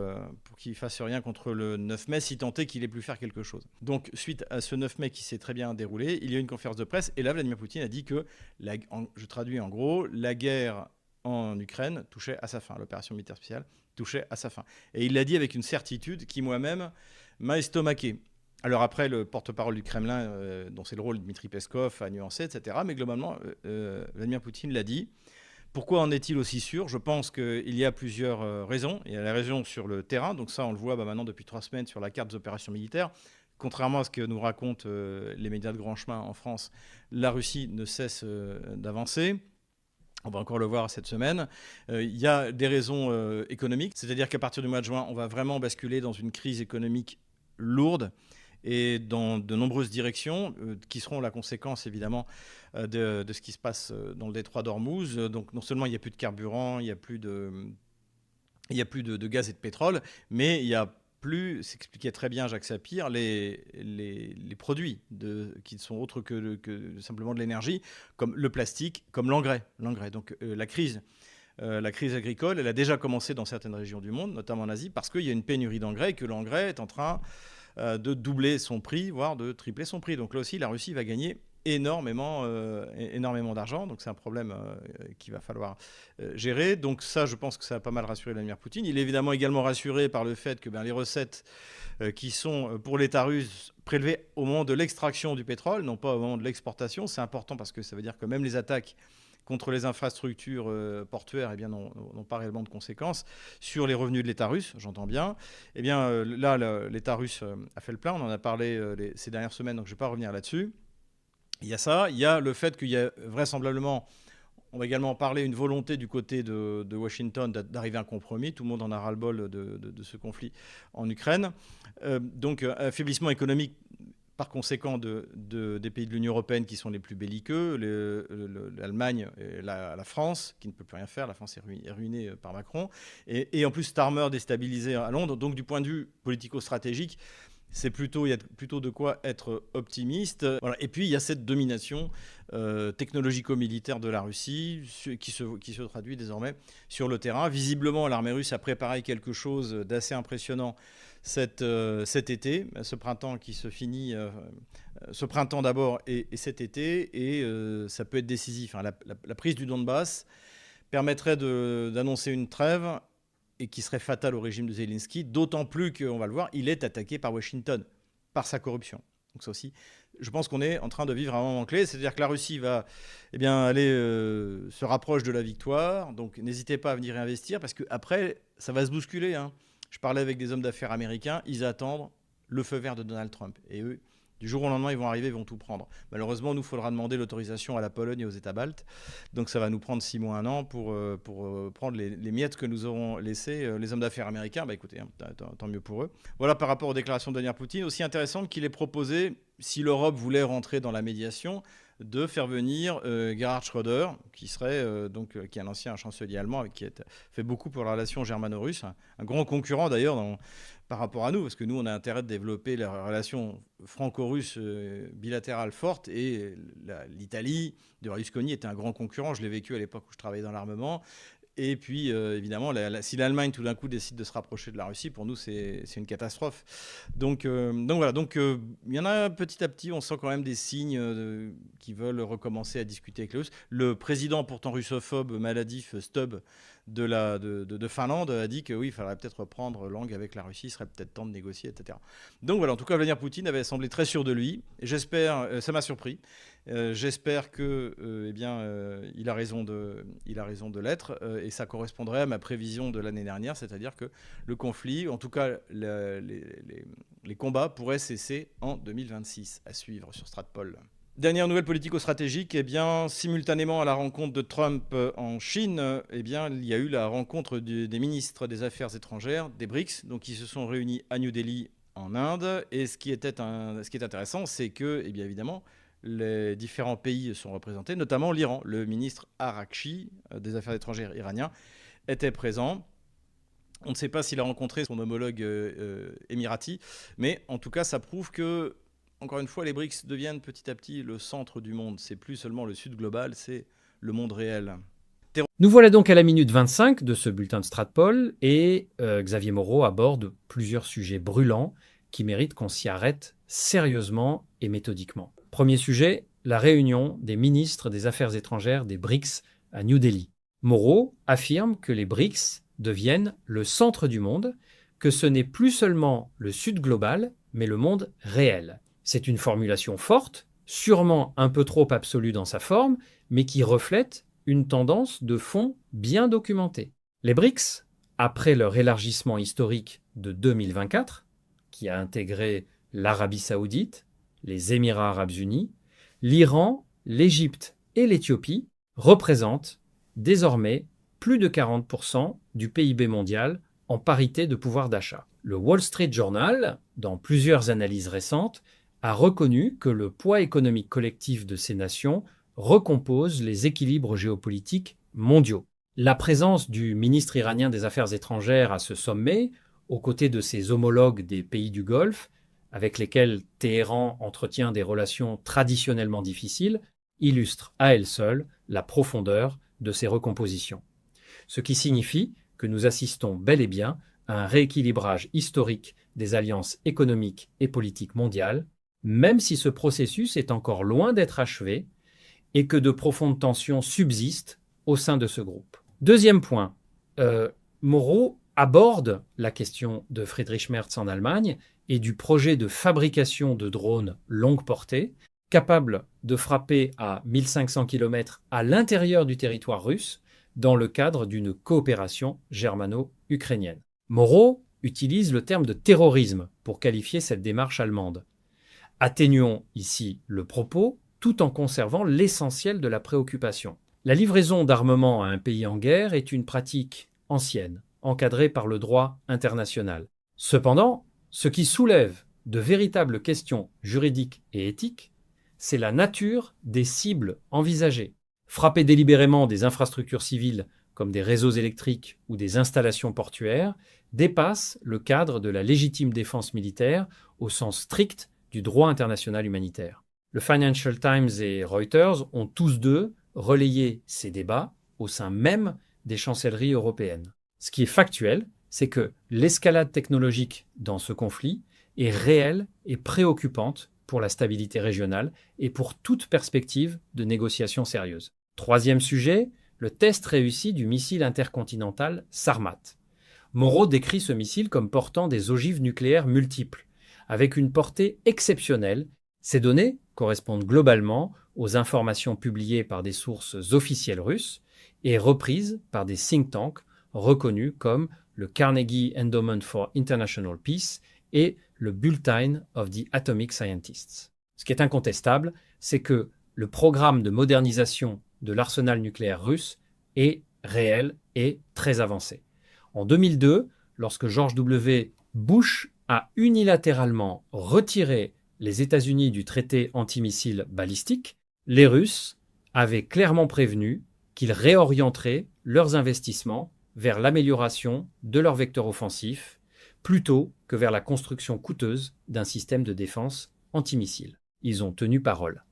qu'il ne fasse rien contre le 9 mai, si tant est qu'il ait pu faire quelque chose. Donc suite à ce 9 mai qui s'est très bien déroulé, il y a eu une conférence de presse, et là Vladimir Poutine a dit que, je traduis en gros, la guerre en Ukraine touchait à sa fin, l'opération militaire spéciale touchait à sa fin. Et il l'a dit avec une certitude qui moi-même m'a estomaqué. Alors après, le porte-parole du Kremlin, dont c'est le rôle, Dmitri Peskov, a nuancé, etc. Mais globalement, Vladimir Poutine l'a dit. Pourquoi en est-il aussi sûr ? Je pense qu'il y a plusieurs raisons. Il y a la raison sur le terrain. Donc ça, on le voit maintenant depuis 3 semaines sur la carte des opérations militaires. Contrairement à ce que nous racontent les médias de grand chemin en France, la Russie ne cesse d'avancer. On va encore le voir cette semaine. Il y a des raisons économiques. C'est-à-dire qu'à partir du mois de juin, on va vraiment basculer dans une crise économique lourde et dans de nombreuses directions, qui seront la conséquence évidemment de ce qui se passe dans le détroit d'Ormuz. Donc non seulement il n'y a plus de carburant, il n'y a plus de gaz et de pétrole, mais il y a plus, s'expliquait très bien Jacques Sapir, les produits qui ne sont autres que simplement de l'énergie, comme le plastique, comme l'engrais. Donc la crise agricole, elle a déjà commencé dans certaines régions du monde, notamment en Asie, parce qu'il y a une pénurie d'engrais et que l'engrais est en train de doubler son prix, voire de tripler son prix. Donc là aussi, la Russie va gagner énormément d'argent. Donc c'est un problème qu'il va falloir gérer. Donc ça, je pense que ça a pas mal rassuré Vladimir Poutine. Il est évidemment également rassuré par le fait que les recettes qui sont pour l'État russe prélevées au moment de l'extraction du pétrole, non pas au moment de l'exportation. C'est important parce que ça veut dire que même les attaques contre les infrastructures portuaires n'ont pas réellement de conséquences sur les revenus de l'État russe, j'entends bien. Eh bien, là, l'État russe a fait le plein, on en a parlé ces dernières semaines, donc je ne vais pas revenir là-dessus. Il y a ça, il y a le fait qu'il y a vraisemblablement, on va également parler, une volonté du côté de Washington d'arriver à un compromis. Tout le monde en a ras-le-bol de ce conflit en Ukraine. Donc, affaiblissement économique par conséquent des pays de l'Union européenne qui sont les plus belliqueux, l'Allemagne et la France, qui ne peut plus rien faire. La France est ruinée par Macron. Et en plus, Starmer déstabilisé à Londres. Donc, du point de vue politico-stratégique, il y a plutôt de quoi être optimiste. Voilà. Et puis, il y a cette domination technologico-militaire de la Russie qui se traduit désormais sur le terrain. Visiblement, l'armée russe a préparé quelque chose d'assez impressionnant cet été, ce printemps qui se finit, ce printemps d'abord et cet été, et ça peut être décisif. Hein. La prise du Donbass permettrait d'annoncer une trêve et qui serait fatale au régime de Zelensky, d'autant plus qu'on va le voir, il est attaqué par Washington, par sa corruption. Donc ça aussi, je pense qu'on est en train de vivre un moment clé, c'est-à-dire que la Russie va se rapproche de la victoire, donc n'hésitez pas à venir investir, parce qu'après, ça va se bousculer. Hein. Je parlais avec des hommes d'affaires américains, ils attendent le feu vert de Donald Trump. Et eux, du jour au lendemain, ils vont arriver, ils vont tout prendre. Malheureusement, nous, il faudra demander l'autorisation à la Pologne et aux États baltes. Donc ça va nous prendre 6 mois, 1 an pour prendre les miettes que nous auront laissées les hommes d'affaires américains. Écoutez, hein, tant mieux pour eux. Voilà par rapport aux déclarations de Vladimir Poutine. Aussi intéressant qu'il ait proposé, si l'Europe voulait rentrer dans la médiation, de faire venir Gerhard Schröder, qui est un ancien chancelier allemand, qui a fait beaucoup pour la relation germano-russe, un grand concurrent d'ailleurs par rapport à nous, parce que nous, on a intérêt de développer les relations franco-russes bilatérales fortes, et l'Italie de Berlusconi était un grand concurrent. Je l'ai vécu à l'époque où je travaillais dans l'armement. Et puis, évidemment, si l'Allemagne, tout d'un coup, décide de se rapprocher de la Russie, pour nous, c'est une catastrophe. Donc voilà. Il y en a petit à petit, on sent quand même des signes qui veulent recommencer à discuter avec les Russes. Le président, pourtant russophobe, maladif, Stubb, de Finlande a dit que oui, il faudrait peut-être reprendre langue avec la Russie, il serait peut-être temps de négocier, etc. Donc voilà, en tout cas, Vladimir Poutine avait semblé très sûr de lui. J'espère, ça m'a surpris. J'espère que, il a raison de l'être, et ça correspondrait à ma prévision de l'année dernière, c'est-à-dire que le conflit, en tout cas les combats, pourraient cesser en 2026, à suivre sur Stratpol. Dernière nouvelle politico-stratégique, eh bien, simultanément à la rencontre de Trump en Chine, eh bien, il y a eu la rencontre des ministres des Affaires étrangères, des BRICS, donc ils se sont réunis à New Delhi en Inde. Et ce qui est intéressant, c'est que, eh bien évidemment, les différents pays sont représentés, notamment l'Iran. Le ministre Araghchi des Affaires étrangères iranien était présent. On ne sait pas s'il a rencontré son homologue émirati, mais en tout cas, ça prouve que, encore une fois, les BRICS deviennent petit à petit le centre du monde. C'est plus seulement le sud global, c'est le monde réel. Nous voilà donc à la minute 25 de ce bulletin de Stratpol et Xavier Moreau aborde plusieurs sujets brûlants qui méritent qu'on s'y arrête sérieusement et méthodiquement. Premier sujet, la réunion des ministres des Affaires étrangères des BRICS à New Delhi. Moreau affirme que les BRICS deviennent le centre du monde, que ce n'est plus seulement le sud global, mais le monde réel. C'est une formulation forte, sûrement un peu trop absolue dans sa forme, mais qui reflète une tendance de fond bien documentée. Les BRICS, après leur élargissement historique de 2024, qui a intégré l'Arabie saoudite, les Émirats arabes unis, l'Iran, l'Égypte et l'Éthiopie, représentent désormais plus de 40% du PIB mondial en parité de pouvoir d'achat. Le Wall Street Journal, dans plusieurs analyses récentes, a reconnu que le poids économique collectif de ces nations recompose les équilibres géopolitiques mondiaux. La présence du ministre iranien des Affaires étrangères à ce sommet, aux côtés de ses homologues des pays du Golfe, avec lesquels Téhéran entretient des relations traditionnellement difficiles, illustre à elle seule la profondeur de ces recompositions. Ce qui signifie que nous assistons bel et bien à un rééquilibrage historique des alliances économiques et politiques mondiales, même si ce processus est encore loin d'être achevé et que de profondes tensions subsistent au sein de ce groupe. Deuxième point, Moreau aborde la question de Friedrich Merz en Allemagne et du projet de fabrication de drones longue portée, capables de frapper à 1500 km à l'intérieur du territoire russe dans le cadre d'une coopération germano-ukrainienne. Moreau utilise le terme de terrorisme pour qualifier cette démarche allemande. Atténuons ici le propos, tout en conservant l'essentiel de la préoccupation. La livraison d'armement à un pays en guerre est une pratique ancienne, encadrée par le droit international. Cependant, ce qui soulève de véritables questions juridiques et éthiques, c'est la nature des cibles envisagées. Frapper délibérément des infrastructures civiles comme des réseaux électriques ou des installations portuaires dépasse le cadre de la légitime défense militaire au sens strict du droit international humanitaire. Le Financial Times et Reuters ont tous deux relayé ces débats au sein même des chancelleries européennes. Ce qui est factuel, c'est que l'escalade technologique dans ce conflit est réelle et préoccupante pour la stabilité régionale et pour toute perspective de négociation sérieuse. Troisième sujet, le test réussi du missile intercontinental Sarmat. Moreau décrit ce missile comme portant des ogives nucléaires multiples, avec une portée exceptionnelle. Ces données correspondent globalement aux informations publiées par des sources officielles russes et reprises par des think tanks reconnus comme le Carnegie Endowment for International Peace et le Bulletin of the Atomic Scientists. Ce qui est incontestable, c'est que le programme de modernisation de l'arsenal nucléaire russe est réel et très avancé. En 2002, lorsque George W. Bush a unilatéralement retiré les États-Unis du traité antimissile balistique, les Russes avaient clairement prévenu qu'ils réorienteraient leurs investissements vers l'amélioration de leur vecteur offensif plutôt que vers la construction coûteuse d'un système de défense antimissile. Ils ont tenu parole.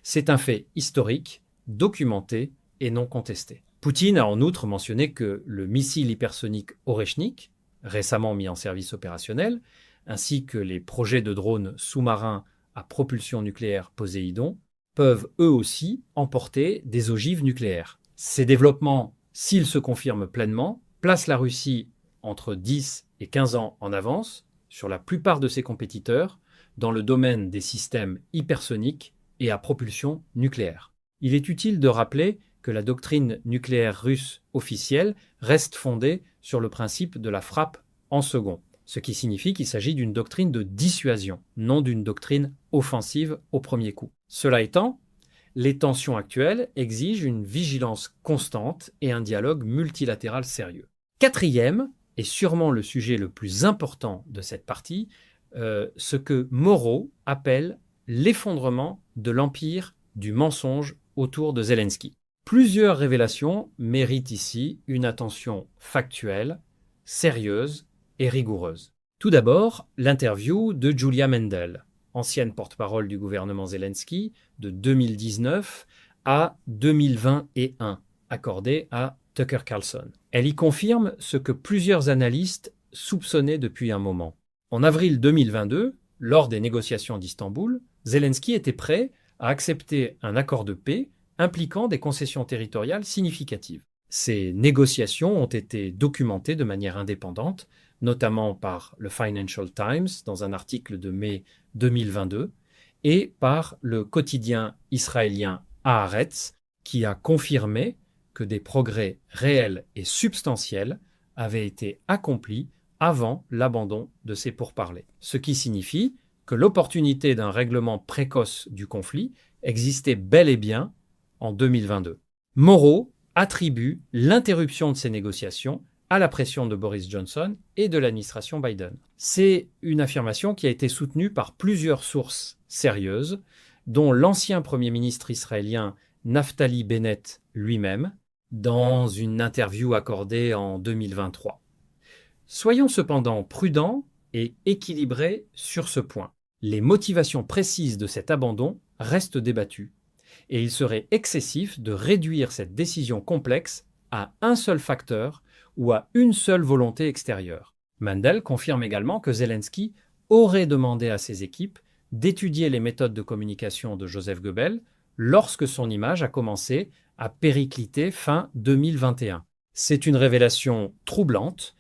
C'est un fait historique, documenté et non contesté. Poutine a en outre mentionné que le missile hypersonique Oreshnik, récemment mis en service opérationnel, ainsi que les projets de drones sous-marins à propulsion nucléaire Poséidon, peuvent eux aussi emporter des ogives nucléaires. Ces développements s'il se confirme pleinement, place la Russie entre 10 et 15 ans en avance sur la plupart de ses compétiteurs dans le domaine des systèmes hypersoniques et à propulsion nucléaire. Il est utile de rappeler que la doctrine nucléaire russe officielle reste fondée sur le principe de la frappe en second, ce qui signifie qu'il s'agit d'une doctrine de dissuasion, non d'une doctrine offensive au premier coup. Cela étant, les tensions actuelles exigent une vigilance constante et un dialogue multilatéral sérieux. Quatrième, et sûrement le sujet le plus important de cette partie, ce que Moreau appelle l'effondrement de l'empire du mensonge autour de Zelensky. Plusieurs révélations méritent ici une attention factuelle, sérieuse et rigoureuse. Tout d'abord, l'interview de Julia Mendel, ancienne porte-parole du gouvernement Zelensky, de 2019 à 2021, accordée à Tucker Carlson. Elle y confirme ce que plusieurs analystes soupçonnaient depuis un moment. En avril 2022, lors des négociations d'Istanbul, Zelensky était prêt à accepter un accord de paix impliquant des concessions territoriales significatives. Ces négociations ont été documentées de manière indépendante, notamment par le Financial Times dans un article de mai 2022 et par le quotidien israélien Haaretz qui a confirmé que des progrès réels et substantiels avaient été accomplis avant l'abandon de ces pourparlers. Ce qui signifie que l'opportunité d'un règlement précoce du conflit existait bel et bien en 2022. Moreau attribue l'interruption de ces négociations à la pression de Boris Johnson et de l'administration Biden. C'est une affirmation qui a été soutenue par plusieurs sources sérieuses, dont l'ancien Premier ministre israélien Naftali Bennett lui-même, dans une interview accordée en 2023. Soyons cependant prudents et équilibrés sur ce point. Les motivations précises de cet abandon restent débattues, et il serait excessif de réduire cette décision complexe à un seul facteur ou à une seule volonté extérieure. Mandel confirme également que Zelensky aurait demandé à ses équipes d'étudier les méthodes de communication de Joseph Goebbels lorsque son image a commencé à péricliter fin 2021. C'est une révélation troublante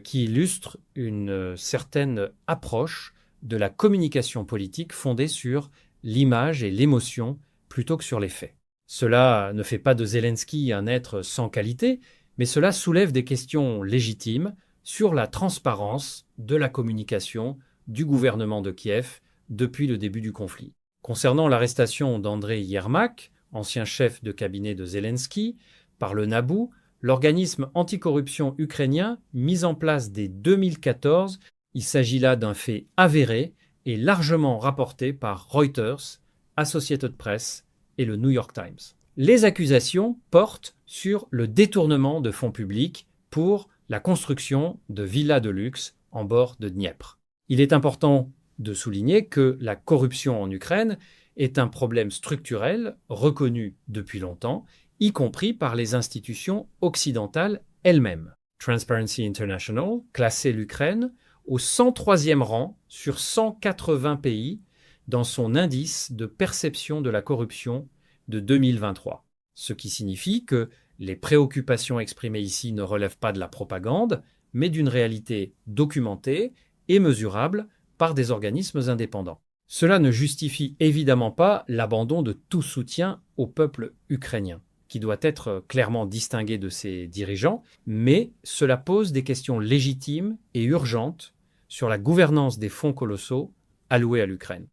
qui illustre une certaine approche de la communication politique fondée sur l'image et l'émotion plutôt que sur les faits. Cela ne fait pas de Zelensky un être sans qualité, mais cela soulève des questions légitimes sur la transparence de la communication du gouvernement de Kiev depuis le début du conflit. Concernant l'arrestation d'Andrei Yermak, ancien chef de cabinet de Zelensky, par le NABU, l'organisme anticorruption ukrainien mis en place dès 2014, il s'agit là d'un fait avéré et largement rapporté par Reuters, Associated Press et le New York Times. Les accusations portent sur le détournement de fonds publics pour la construction de villas de luxe en bord de Dniepr. Il est important de souligner que la corruption en Ukraine est un problème structurel reconnu depuis longtemps, y compris par les institutions occidentales elles-mêmes. Transparency International classait l'Ukraine au 103e rang sur 180 pays dans son indice de perception de la corruption de 2023. Ce qui signifie que les préoccupations exprimées ici ne relèvent pas de la propagande, mais d'une réalité documentée et mesurable par des organismes indépendants. Cela ne justifie évidemment pas l'abandon de tout soutien au peuple ukrainien, qui doit être clairement distingué de ses dirigeants, mais cela pose des questions légitimes et urgentes sur la gouvernance des fonds colossaux alloués à l'Ukraine.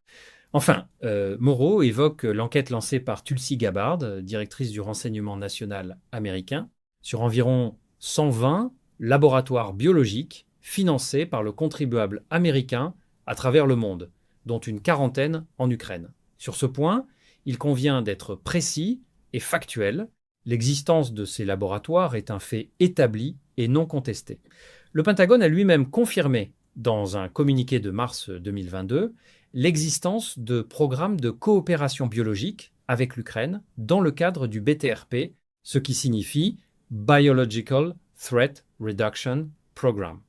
Enfin, Moreau évoque l'enquête lancée par Tulsi Gabbard, directrice du renseignement national américain, sur environ 120 laboratoires biologiques financés par le contribuable américain à travers le monde, dont une quarantaine en Ukraine. Sur ce point, il convient d'être précis et factuel. L'existence de ces laboratoires est un fait établi et non contesté. Le Pentagone a lui-même confirmé, dans un communiqué de mars 2022, l'existence de programmes de coopération biologique avec l'Ukraine dans le cadre du BTRP, ce qui signifie Biological Threat Reduction Program,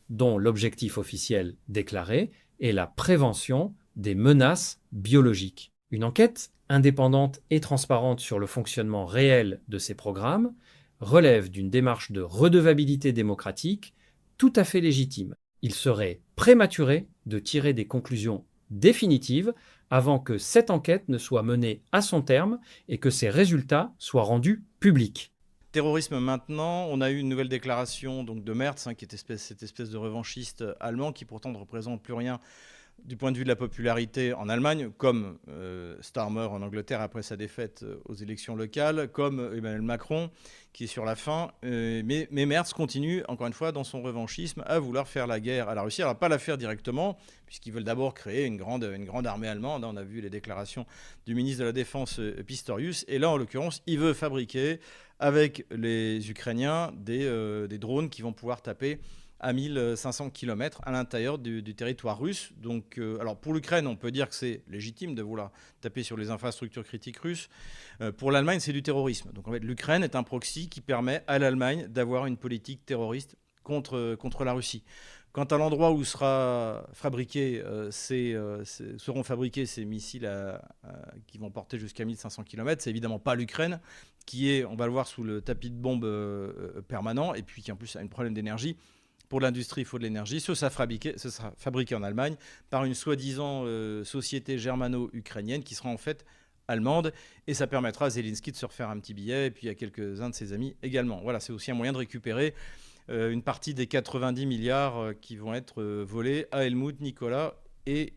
dont l'objectif officiel déclaré est la prévention des menaces biologiques. Une enquête indépendante et transparente sur le fonctionnement réel de ces programmes relève d'une démarche de redevabilité démocratique tout à fait légitime. Il serait prématuré de tirer des conclusions définitives avant que cette enquête ne soit menée à son terme et que ses résultats soient rendus publics. Terrorisme maintenant, on a eu une nouvelle déclaration donc, de Merz, qui est cette espèce de revanchiste allemand qui pourtant ne représente plus rien du point de vue de la popularité en Allemagne, comme Starmer en Angleterre après sa défaite aux élections locales, comme Emmanuel Macron qui est sur la fin. Mais Merz continue, encore une fois, dans son revanchisme, à vouloir faire la guerre à la Russie. Alors pas la faire directement, puisqu'ils veulent d'abord créer une grande armée allemande. On a vu les déclarations du ministre de la Défense Pistorius. Et là, en l'occurrence, il veut fabriquer avec les Ukrainiens des drones qui vont pouvoir taper à 1500 km à l'intérieur du territoire russe. Donc, alors pour l'Ukraine, on peut dire que c'est légitime de vouloir taper sur les infrastructures critiques russes. Pour l'Allemagne, c'est du terrorisme. Donc en fait, l'Ukraine est un proxy qui permet à l'Allemagne d'avoir une politique terroriste contre la Russie. Quant à l'endroit où seront fabriqués ces missiles qui vont porter jusqu'à 1500 km, c'est évidemment pas l'Ukraine, qui est, on va le voir, sous le tapis de bombes permanent, et puis qui en plus a un problème d'énergie. Pour l'industrie, il faut de l'énergie. Ce sera fabriqué en Allemagne par une soi-disant société germano-ukrainienne qui sera en fait allemande. Et ça permettra à Zelensky de se refaire un petit billet, et puis à quelques-uns de ses amis également. Voilà, c'est aussi un moyen de récupérer une partie des 90 milliards qui vont être volés à Helmut, Nicolas et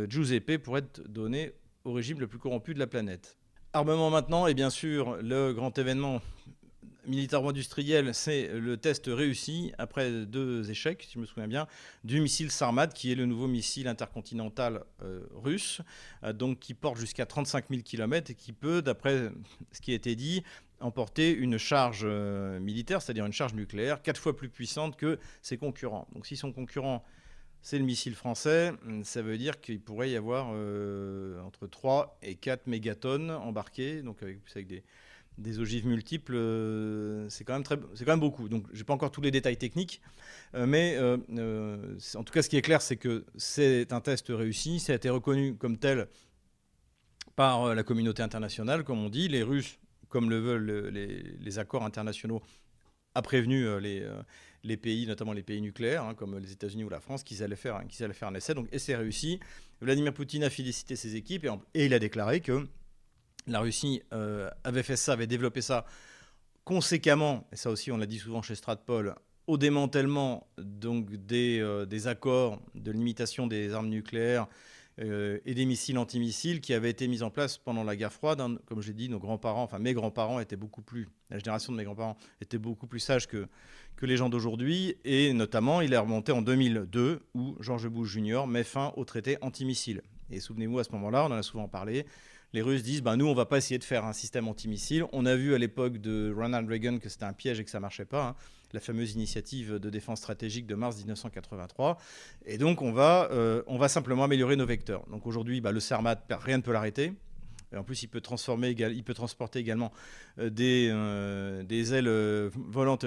Giuseppe pour être donnés au régime le plus corrompu de la planète. Armement maintenant, et bien sûr, le grand événement militaire-industriel, c'est le test réussi, après 2 échecs, si je me souviens bien, du missile Sarmat, qui est le nouveau missile intercontinental russe, donc qui porte jusqu'à 35 000 km et qui peut, d'après ce qui a été dit, emporter une charge militaire, c'est-à-dire une charge nucléaire, 4 fois plus puissante que ses concurrents. Donc si son concurrent, c'est le missile français, ça veut dire qu'il pourrait y avoir entre 3 et 4 mégatonnes embarquées, donc avec des ogives multiples, c'est quand même beaucoup. Donc, je n'ai pas encore tous les détails techniques, mais en tout cas, ce qui est clair, c'est que c'est un test réussi. Ça a été reconnu comme tel par la communauté internationale, comme on dit. Les Russes, comme le veulent les accords internationaux, a prévenu les pays, notamment les pays nucléaires, comme les États-Unis ou la France, qu'ils allaient faire un essai. Donc, et c'est réussi. Vladimir Poutine a félicité ses équipes et il a déclaré que la Russie avait fait ça, avait développé ça conséquemment, et ça aussi on l'a dit souvent chez Stratpol, au démantèlement donc, des accords de limitation des armes nucléaires et des missiles antimissiles qui avaient été mis en place pendant la guerre froide. Comme je l'ai dit, mes grands-parents étaient la génération de mes grands-parents était beaucoup plus sage que les gens d'aujourd'hui. Et notamment, il est remonté en 2002 où George Bush Jr. met fin au traité antimissile. Et souvenez-vous, à ce moment-là, on en a souvent parlé, les Russes disent nous, on ne va pas essayer de faire un système antimissile. On a vu à l'époque de Ronald Reagan que c'était un piège et que ça ne marchait pas, la fameuse initiative de défense stratégique de mars 1983. Et donc, on va simplement améliorer nos vecteurs. Donc aujourd'hui, le Sarmat, rien ne peut l'arrêter. Et en plus, il peut transporter également des ailes volantes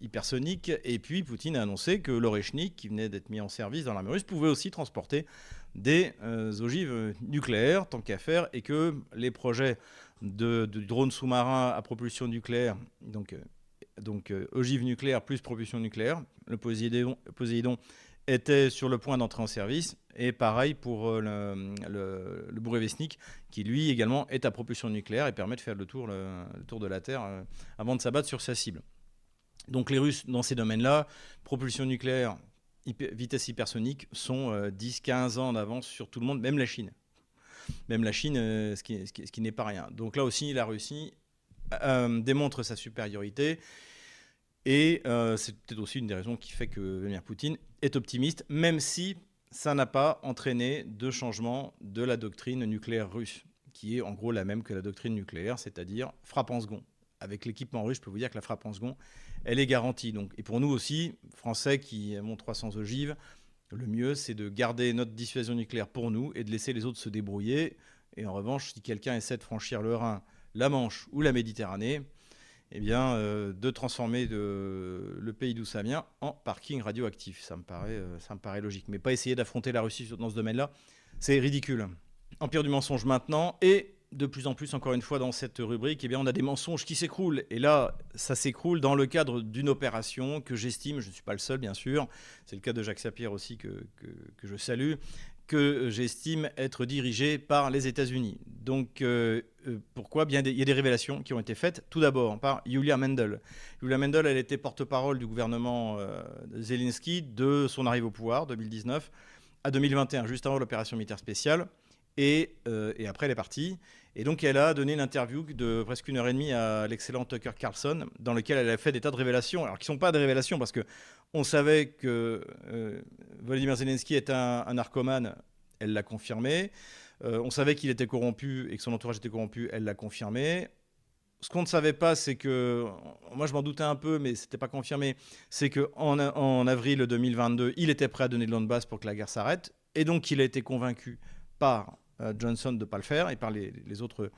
hypersoniques. Et puis, Poutine a annoncé que l'Oreshnik, qui venait d'être mis en service dans l'armée russe, pouvait aussi transporter des ogives nucléaires, tant qu'à faire, et que les projets de drones sous-marins à propulsion nucléaire, donc ogives nucléaires plus propulsion nucléaire, le Poséidon était sur le point d'entrer en service. Et pareil pour le Burevestnik, qui lui également est à propulsion nucléaire et permet de faire le tour de la Terre avant de s'abattre sur sa cible. Donc les Russes, dans ces domaines-là, propulsion nucléaire, vitesse hypersonique, sont 10-15 ans d'avance sur tout le monde, même la Chine. Ce qui n'est pas rien. Donc là aussi, la Russie démontre sa supériorité. Et c'est peut-être aussi une des raisons qui fait que Vladimir Poutine est optimiste, même si ça n'a pas entraîné de changement de la doctrine nucléaire russe, qui est en gros la même que la doctrine nucléaire, c'est-à-dire frappe en second. Avec l'équipement russe, je peux vous dire que la frappe en second, elle est garantie. Donc, et pour nous aussi, Français qui avons 300 ogives, le mieux, c'est de garder notre dissuasion nucléaire pour nous et de laisser les autres se débrouiller. Et en revanche, si quelqu'un essaie de franchir le Rhin, la Manche ou la Méditerranée, eh bien, de transformer le pays d'où ça vient en parking radioactif. Ça me paraît logique. Mais pas essayer d'affronter la Russie dans ce domaine-là, c'est ridicule. Empire du mensonge maintenant. Et de plus en plus, encore une fois, dans cette rubrique, eh bien, on a des mensonges qui s'écroulent. Et là, ça s'écroule dans le cadre d'une opération que j'estime, je ne suis pas le seul, bien sûr, c'est le cas de Jacques Sapir aussi que je salue, que j'estime être dirigée par les États-Unis. Donc, pourquoi ? Bien, il y a des révélations qui ont été faites, tout d'abord par Yulia Mendel. Yulia Mendel, elle était porte-parole du gouvernement Zelensky de son arrivée au pouvoir, 2019, à 2021, juste avant l'opération militaire spéciale. Et après, elle est partie. Et donc, elle a donné une interview de presque 1 heure et demie à l'excellent Tucker Carlson, dans lequel elle a fait des tas de révélations. Alors, qui ne sont pas des révélations, parce qu'on savait que Volodymyr Zelensky est un narcomane, elle l'a confirmé. On savait qu'il était corrompu et que son entourage était corrompu, elle l'a confirmé. Ce qu'on ne savait pas, c'est que, moi je m'en doutais un peu, mais ce n'était pas confirmé, c'est qu'en avril 2022, il était prêt à donner de Donbass pour que la guerre s'arrête. Et donc, il a été convaincu par Johnson de ne pas le faire et par les autres,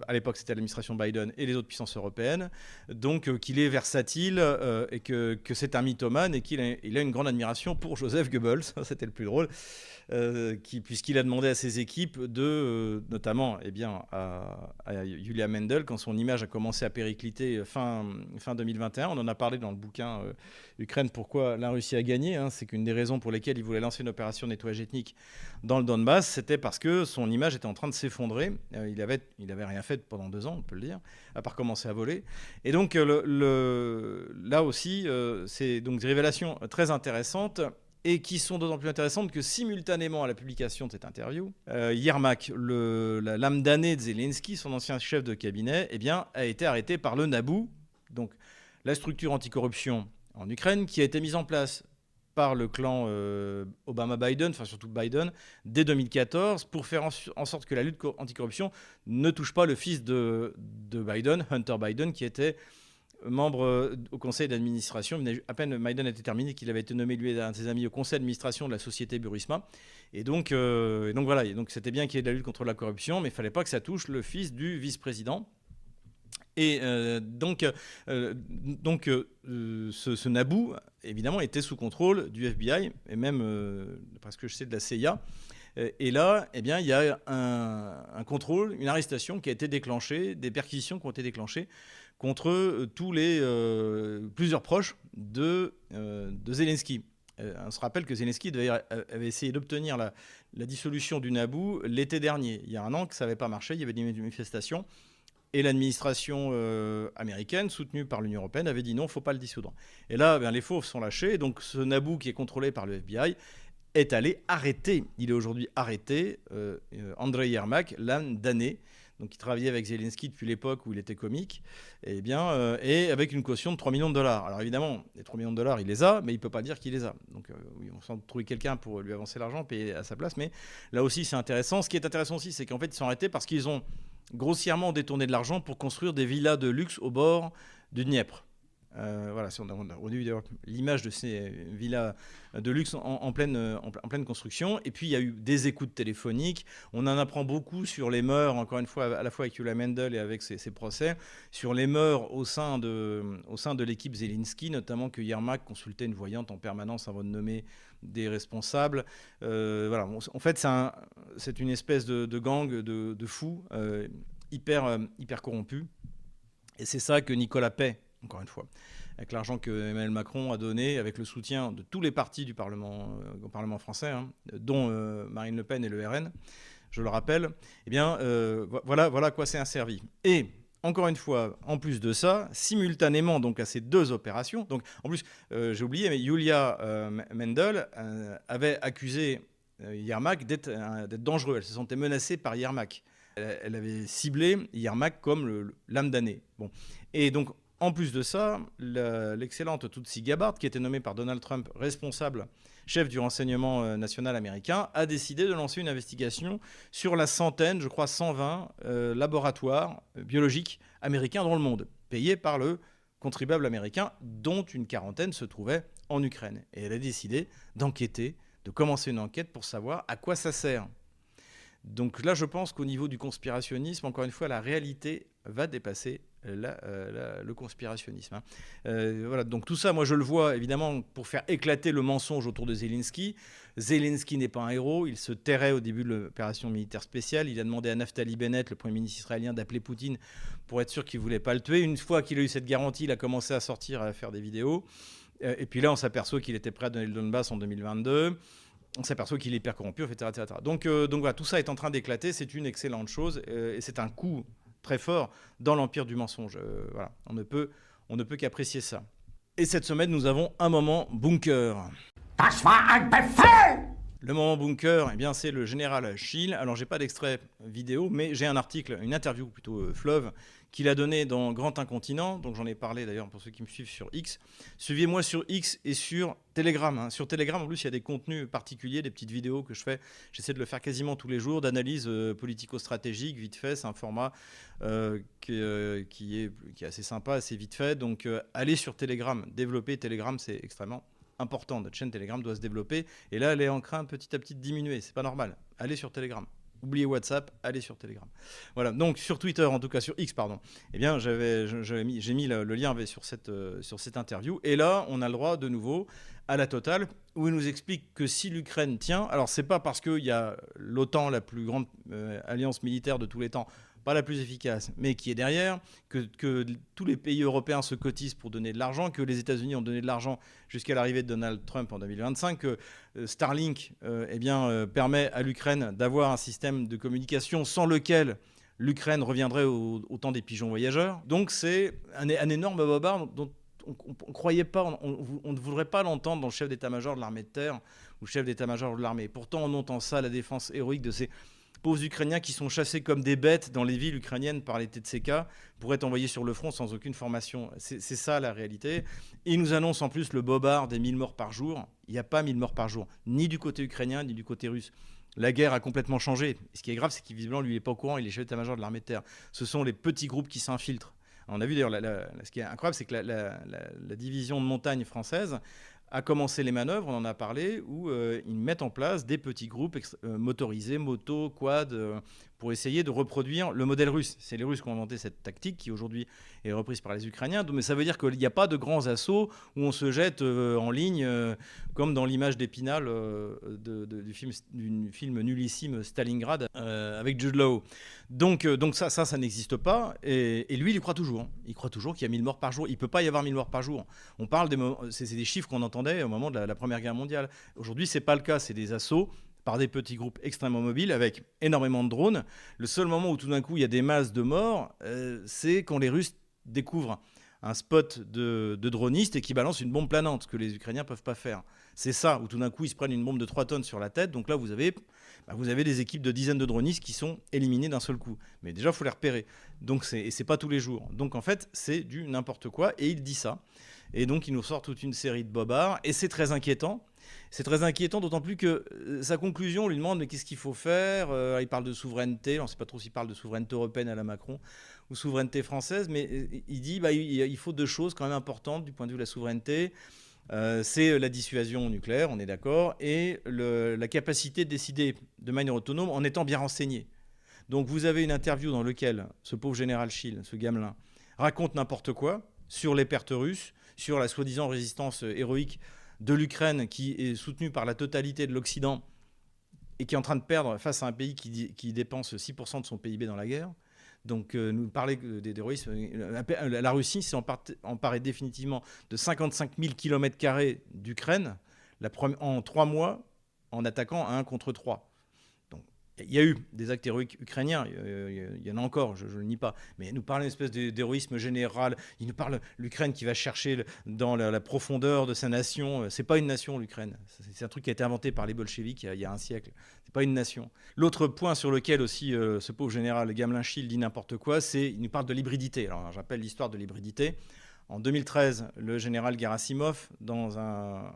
à l'époque c'était l'administration Biden et les autres puissances européennes, donc qu'il est versatile et que c'est un mythomane et qu'il a une grande admiration pour Joseph Goebbels, c'était le plus drôle, puisqu'il a demandé à ses équipes notamment à Yulia Mendel, quand son image a commencé à péricliter fin 2021, on en a parlé dans le bouquin Ukraine, pourquoi la Russie a gagné, hein, c'est qu'une des raisons pour lesquelles il voulait lancer une opération de nettoyage ethnique dans le Donbass, c'était parce que son image était en train de s'effondrer. Il avait rien fait pendant 2 ans, on peut le dire, à part commencer à voler. Et donc là aussi, c'est donc des révélations très intéressantes et qui sont d'autant plus intéressantes que simultanément à la publication de cette interview, Yermak, la lame damnée de Zelensky, son ancien chef de cabinet, eh bien, a été arrêté par le NABU, donc la structure anticorruption en Ukraine, qui a été mise en place par le clan Obama-Biden, enfin surtout Biden, dès 2014, pour faire en sorte que la lutte anticorruption ne touche pas le fils de Biden, Hunter Biden, qui était membre au conseil d'administration. À peine Biden était terminé qu'il avait été nommé, lui et un de ses amis, au conseil d'administration de la société Burisma. Et donc voilà, et donc c'était bien qu'il y ait de la lutte contre la corruption, mais il ne fallait pas que ça touche le fils du vice-président. Et ce NABU, évidemment, était sous contrôle du FBI et même, parce que je sais, de la CIA. Et là, eh bien, il y a un contrôle, une arrestation qui a été déclenchée, des perquisitions qui ont été déclenchées contre plusieurs proches de Zelensky. On se rappelle que Zelensky avait essayé d'obtenir la dissolution du NABU l'été dernier. Il y a 1 an que ça n'avait pas marché, il y avait des manifestations. Et l'administration américaine, soutenue par l'Union européenne, avait dit non, il ne faut pas le dissoudre. Et là, les fauves sont lâchés. Donc ce NABU, qui est contrôlé par le FBI, est allé arrêter. Il est aujourd'hui arrêté, Andrei Yermak, l'âme damné, donc qui travaillait avec Zelensky depuis l'époque où il était comique, et avec une caution de $3 millions. Alors évidemment, les $3 millions, il les a, mais il ne peut pas dire qu'il les a. Donc oui, on s'en trouver quelqu'un pour lui avancer l'argent, payer à sa place. Mais là aussi, c'est intéressant. Ce qui est intéressant aussi, c'est qu'en fait, ils sont arrêtés parce qu'ils ont grossièrement détourné de l'argent pour construire des villas de luxe au bord du Dniepr. Voilà, si on a vu l'image de ces villas de luxe en pleine construction. Et puis il y a eu des écoutes téléphoniques. On en apprend beaucoup sur les mœurs, encore une fois, à la fois avec Yulia Mendel et avec ses procès, sur les mœurs au sein de l'équipe Zelensky, notamment que Yermak consultait une voyante en permanence avant de nommer des responsables. Voilà. En fait, c'est une espèce de gang de fous hyper corrompus. Et c'est ça que Nicolas Pay, encore une fois, avec l'argent que Emmanuel Macron a donné, avec le soutien de tous les partis du Parlement, au Parlement français, hein, dont Marine Le Pen et le RN, je le rappelle, eh bien, voilà à quoi c'est asservi. Et, encore une fois, en plus de ça, simultanément donc, à ces 2 opérations, donc en plus, j'ai oublié, mais Yulia Mendel avait accusé Yermak d'être dangereux. Elle se sentait menacée par Yermak. Elle avait ciblé Yermak comme l'âme damnée. Bon. Et donc, en plus de ça, l'excellente Tulsi Gabbard, qui était nommée par Donald Trump responsable, chef du renseignement national américain, a décidé de lancer une investigation sur la centaine, je crois 120 laboratoires biologiques américains dans le monde, payés par le contribuable américain, dont une 40aine se trouvait en Ukraine. Et elle a décidé d'enquêter, de commencer une enquête pour savoir à quoi ça sert. Donc là, je pense qu'au niveau du conspirationnisme, encore une fois, la réalité va dépasser le conspirationnisme. Hein. Voilà, donc tout ça, moi je le vois évidemment pour faire éclater le mensonge autour de Zelensky. Zelensky n'est pas un héros, il se tairait au début de l'opération militaire spéciale. Il a demandé à Naftali Bennett, le Premier ministre israélien, d'appeler Poutine pour être sûr qu'il ne voulait pas le tuer. Une fois qu'il a eu cette garantie, il a commencé à sortir, à faire des vidéos. Et puis là, on s'aperçoit qu'il était prêt à donner le Donbass en 2022. On s'aperçoit qu'il est hyper corrompu, etc. etc. Donc voilà, tout ça est en train d'éclater, c'est une excellente chose, et c'est un coup très fort dans l'empire du mensonge. Voilà, on ne peut qu'apprécier ça. Et cette semaine, nous avons un moment bunker. Das war ein Befehl! Le moment bunker, eh bien, c'est le général Schill. Alors, j'ai pas d'extrait vidéo, mais j'ai un article, une interview plutôt fleuve, qu'il a donné dans Grand Incontinent. Donc, j'en ai parlé d'ailleurs pour ceux qui me suivent sur X. Suivez-moi sur X et sur Telegram. Hein. Sur Telegram, en plus, il y a des contenus particuliers, des petites vidéos que je fais. J'essaie de le faire quasiment tous les jours, d'analyse politico-stratégique, vite fait. C'est un format qui est assez sympa, assez vite fait. Donc, allez sur Telegram. Développer Telegram, c'est extrêmement important. Notre chaîne Telegram doit se développer. Et là, elle est en train petit à petit de diminuer. C'est pas normal. Allez sur Telegram. Oubliez WhatsApp, allez sur Telegram. Voilà, donc sur Twitter, en tout cas sur X, pardon, eh bien, j'ai mis le lien sur cette interview. Et là, on a le droit de nouveau à la totale, où il nous explique que si l'Ukraine tient, alors c'est pas parce qu'il y a l'OTAN, la plus grande alliance militaire de tous les temps, pas la plus efficace, mais qui est derrière, que tous les pays européens se cotisent pour donner de l'argent, que les États-Unis ont donné de l'argent jusqu'à l'arrivée de Donald Trump en 2025, que Starlink permet à l'Ukraine d'avoir un système de communication sans lequel l'Ukraine reviendrait au temps des pigeons voyageurs. Donc c'est un énorme bobard dont on croyait pas, on ne voudrait pas l'entendre dans le chef d'état-major de l'armée de terre ou le chef d'état-major de l'armée. Pourtant, on entend ça, la défense héroïque de ces pauvres Ukrainiens qui sont chassés comme des bêtes dans les villes ukrainiennes par les TTSK pour être envoyés sur le front sans aucune formation. C'est ça la réalité. Et ils nous annoncent en plus le bobard des 1000 morts par jour. Il n'y a pas 1000 morts par jour, ni du côté ukrainien, ni du côté russe. La guerre a complètement changé. Et ce qui est grave, c'est qu'il visiblement, lui, il n'est pas au courant, il est chef d'état-major de l'armée de terre. Ce sont les petits groupes qui s'infiltrent. On a vu d'ailleurs, ce qui est incroyable, c'est que la division de montagne française a commencé les manœuvres, on en a parlé, où ils mettent en place des petits groupes motorisés, moto, quad, pour essayer de reproduire le modèle russe. C'est les Russes qui ont inventé cette tactique qui aujourd'hui est reprise par les Ukrainiens. Mais ça veut dire qu'il n'y a pas de grands assauts où on se jette en ligne, comme dans l'image d'Épinal du film nullissime Stalingrad avec Jude Law. Donc ça n'existe pas. Et lui, il y croit toujours. Il croit toujours qu'il y a 1000 morts par jour. Il ne peut pas y avoir 1000 morts par jour. On parle c'est des chiffres qu'on entendait au moment de la Première Guerre mondiale. Aujourd'hui, ce n'est pas le cas. C'est des assauts par des petits groupes extrêmement mobiles avec énormément de drones. Le seul moment où tout d'un coup il y a des masses de morts, c'est quand les Russes découvrent un spot de dronistes et qui balancent une bombe planante, ce que les Ukrainiens ne peuvent pas faire. C'est ça, où tout d'un coup ils se prennent une bombe de 3 tonnes sur la tête. Donc là vous avez des équipes de dizaines de dronistes qui sont éliminés d'un seul coup. Mais déjà il faut les repérer. Donc c'est pas tous les jours. Donc en fait c'est du n'importe quoi et il dit ça. Et donc il nous sort toute une série de bobards et c'est très inquiétant. C'est très inquiétant, d'autant plus que sa conclusion lui demande mais qu'est-ce qu'il faut faire. Il parle de souveraineté, on ne sait pas trop s'il parle de souveraineté européenne à la Macron ou souveraineté française, mais il dit il faut 2 choses quand même importantes du point de vue de la souveraineté. C'est la dissuasion nucléaire, on est d'accord, et la capacité de décider de manière autonome en étant bien renseigné. Donc vous avez une interview dans laquelle ce pauvre général Schill, ce gamelin, raconte n'importe quoi sur les pertes russes, sur la soi-disant résistance héroïque de l'Ukraine qui est soutenue par la totalité de l'Occident et qui est en train de perdre face à un pays qui dépense 6% de son PIB dans la guerre. Donc nous parler d'héroïsme, la Russie s'est emparée définitivement de 55 000 km² d'Ukraine en 3 mois en attaquant à 1 contre 3. Il y a eu des actes héroïques ukrainiens, il y en a encore, je ne le nie pas, mais il nous parle d'une espèce d'héroïsme général, il nous parle de l'Ukraine qui va chercher dans la profondeur de sa nation. C'est pas une nation, l'Ukraine, c'est un truc qui a été inventé par les bolcheviks il y a un siècle, c'est pas une nation. L'autre point sur lequel aussi ce pauvre général Gamelin Schill dit n'importe quoi, c'est il nous parle de l'hybridité. Alors j'appelle l'histoire de l'hybridité. En 2013, le général Gerasimov, dans un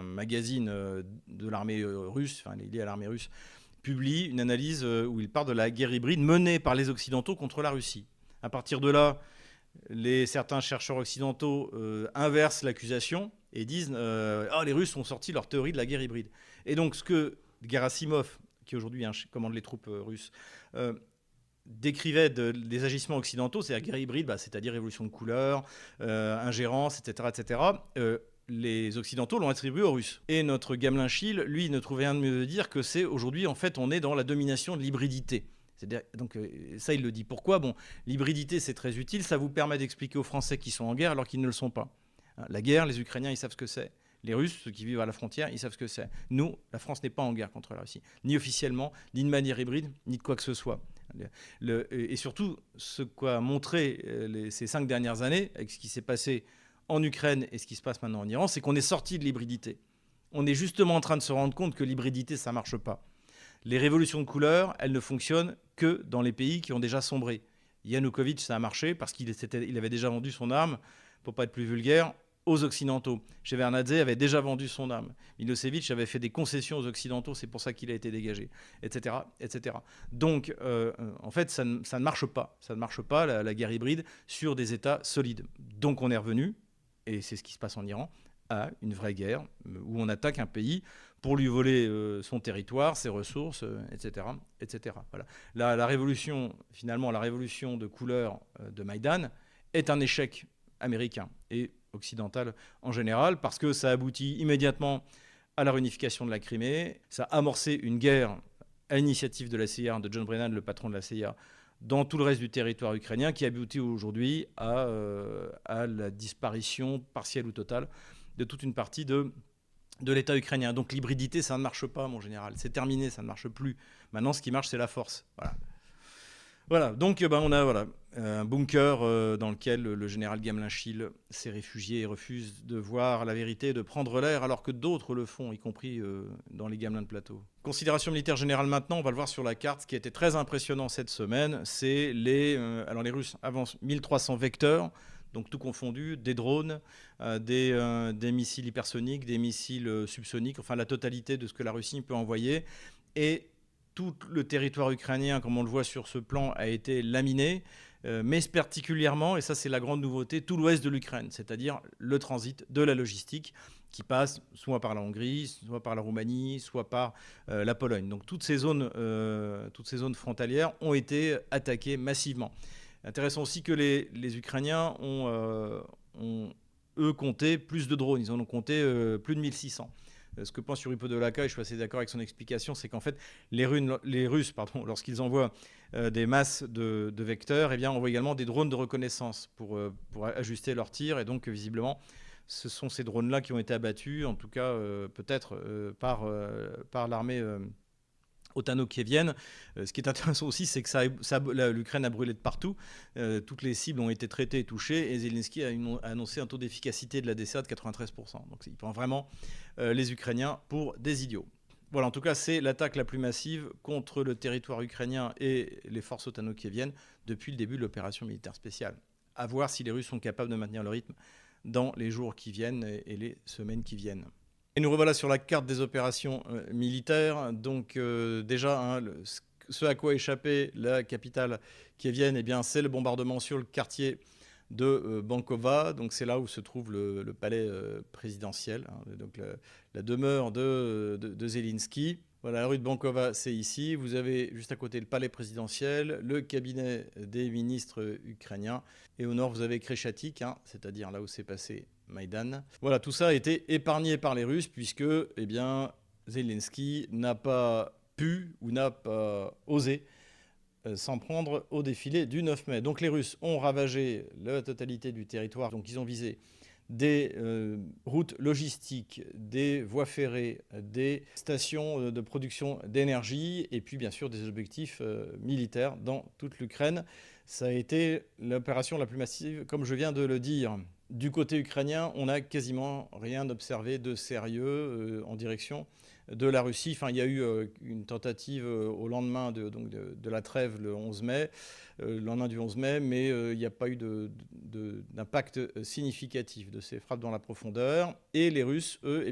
magazine de l'armée russe, enfin lié à l'armée russe, publie une analyse où il parle de la guerre hybride menée par les Occidentaux contre la Russie. À partir de là, certains chercheurs occidentaux inversent l'accusation et disent les Russes ont sorti leur théorie de la guerre hybride. Et donc ce que Gerasimov qui aujourd'hui commande les troupes russes, décrivait des agissements occidentaux, c'est-à-dire guerre hybride, c'est-à-dire révolution de couleur, ingérence, etc., etc., les Occidentaux l'ont attribué aux Russes. Et notre Gamelin Schill, lui, ne trouvait rien de mieux de dire que c'est aujourd'hui, en fait, on est dans la domination de l'hybridité. Donc ça, il le dit. Pourquoi ? Bon, l'hybridité, c'est très utile. Ça vous permet d'expliquer aux Français qui sont en guerre alors qu'ils ne le sont pas. La guerre, les Ukrainiens, ils savent ce que c'est. Les Russes, ceux qui vivent à la frontière, ils savent ce que c'est. Nous, la France n'est pas en guerre contre la Russie, ni officiellement, ni de manière hybride, ni de quoi que ce soit. Et surtout, ce qu'a montré ces 5 dernières années, avec ce qui s'est passé en Ukraine et ce qui se passe maintenant en Iran, c'est qu'on est sorti de l'hybridité. On est justement en train de se rendre compte que l'hybridité, ça ne marche pas. Les révolutions de couleur, elles ne fonctionnent que dans les pays qui ont déjà sombré. Yanukovych, ça a marché parce qu'il avait déjà vendu son arme, pour ne pas être plus vulgaire, aux Occidentaux. Shevardnadze avait déjà vendu son âme. Milosevic avait fait des concessions aux Occidentaux, c'est pour ça qu'il a été dégagé, etc. etc. Donc, en fait, ça ne marche pas. Ça ne marche pas, la guerre hybride, sur des États solides. Donc, on est revenu, et c'est ce qui se passe en Iran, à une vraie guerre où on attaque un pays pour lui voler son territoire, ses ressources, etc. etc. Voilà. La révolution, finalement, la révolution de couleur de Maïdan est un échec américain et occidental en général, parce que ça aboutit immédiatement à la réunification de la Crimée, ça a amorcé une guerre à l'initiative de la CIA, de John Brennan, le patron de la CIA, dans tout le reste du territoire ukrainien, qui aboutit aujourd'hui à la disparition partielle ou totale de toute une partie de l'État ukrainien. Donc l'hybridité, ça ne marche pas, mon général. C'est terminé, ça ne marche plus. Maintenant, ce qui marche, c'est la force. Voilà, donc on a un bunker dans lequel le général Gamelin Schill s'est réfugié et refuse de voir la vérité, de prendre l'air, alors que d'autres le font, y compris dans les Gamelins de plateau. Considération militaire générale maintenant, on va le voir sur la carte. Ce qui a été très impressionnant cette semaine, c'est alors les Russes avancent 1300 vecteurs, donc tout confondu, des drones, des missiles hypersoniques, des missiles subsoniques, enfin la totalité de ce que la Russie peut envoyer. Et tout le territoire ukrainien, comme on le voit sur ce plan, a été laminé, mais particulièrement, et ça c'est la grande nouveauté, tout l'ouest de l'Ukraine, c'est-à-dire le transit de la logistique qui passe soit par la Hongrie, soit par la Roumanie, soit par la Pologne. Donc toutes ces zones frontalières ont été attaquées massivement. Intéressant aussi que les Ukrainiens ont, eux, compté plus de drones. Ils en ont compté plus de 1600. Ce que pense Yuri Podolaka, et je suis assez d'accord avec son explication, c'est qu'en fait, les Russes, lorsqu'ils envoient des masses de vecteurs, eh bien, envoient également des drones de reconnaissance pour ajuster leurs tirs. Et donc, visiblement, ce sont ces drones-là qui ont été abattus, en tout cas, peut-être par l'armée otano-kievienne. Ce qui est intéressant aussi, c'est que l'Ukraine a brûlé de partout. Toutes les cibles ont été traitées et touchées. Et Zelensky a annoncé un taux d'efficacité de la DCA de 93%. Donc il prend vraiment les Ukrainiens pour des idiots. Voilà, en tout cas, c'est l'attaque la plus massive contre le territoire ukrainien et les forces otano-kieviennes depuis le début de l'opération militaire spéciale. À voir si les Russes sont capables de maintenir le rythme dans les jours qui viennent et les semaines qui viennent. Et nous revoilà sur la carte des opérations militaires. Donc déjà, ce à quoi échappait la capitale kievienne, eh bien, c'est le bombardement sur le quartier de Bankova. Donc c'est là où se trouve le palais présidentiel, donc la demeure de Zelensky. Voilà, la rue de Bankova, c'est ici. Vous avez juste à côté le palais présidentiel, le cabinet des ministres ukrainiens. Et au nord, vous avez Khreshchatyk, c'est-à-dire là où s'est passé Maïdan. Voilà, tout ça a été épargné par les Russes puisque Zelensky n'a pas pu ou n'a pas osé s'en prendre au défilé du 9 mai. Donc les Russes ont ravagé la totalité du territoire. Donc ils ont visé des routes logistiques, des voies ferrées, des stations de production d'énergie et puis bien sûr des objectifs militaires dans toute l'Ukraine. Ça a été l'opération la plus massive, comme je viens de le dire. Du côté ukrainien, on n'a quasiment rien observé de sérieux en direction de la Russie. Enfin, il y a eu une tentative au lendemain de la trêve le 11 mai, le lendemain du 11 mai, mais il n'y a pas eu d'impact significatif de ces frappes dans la profondeur. Et les Russes, eux,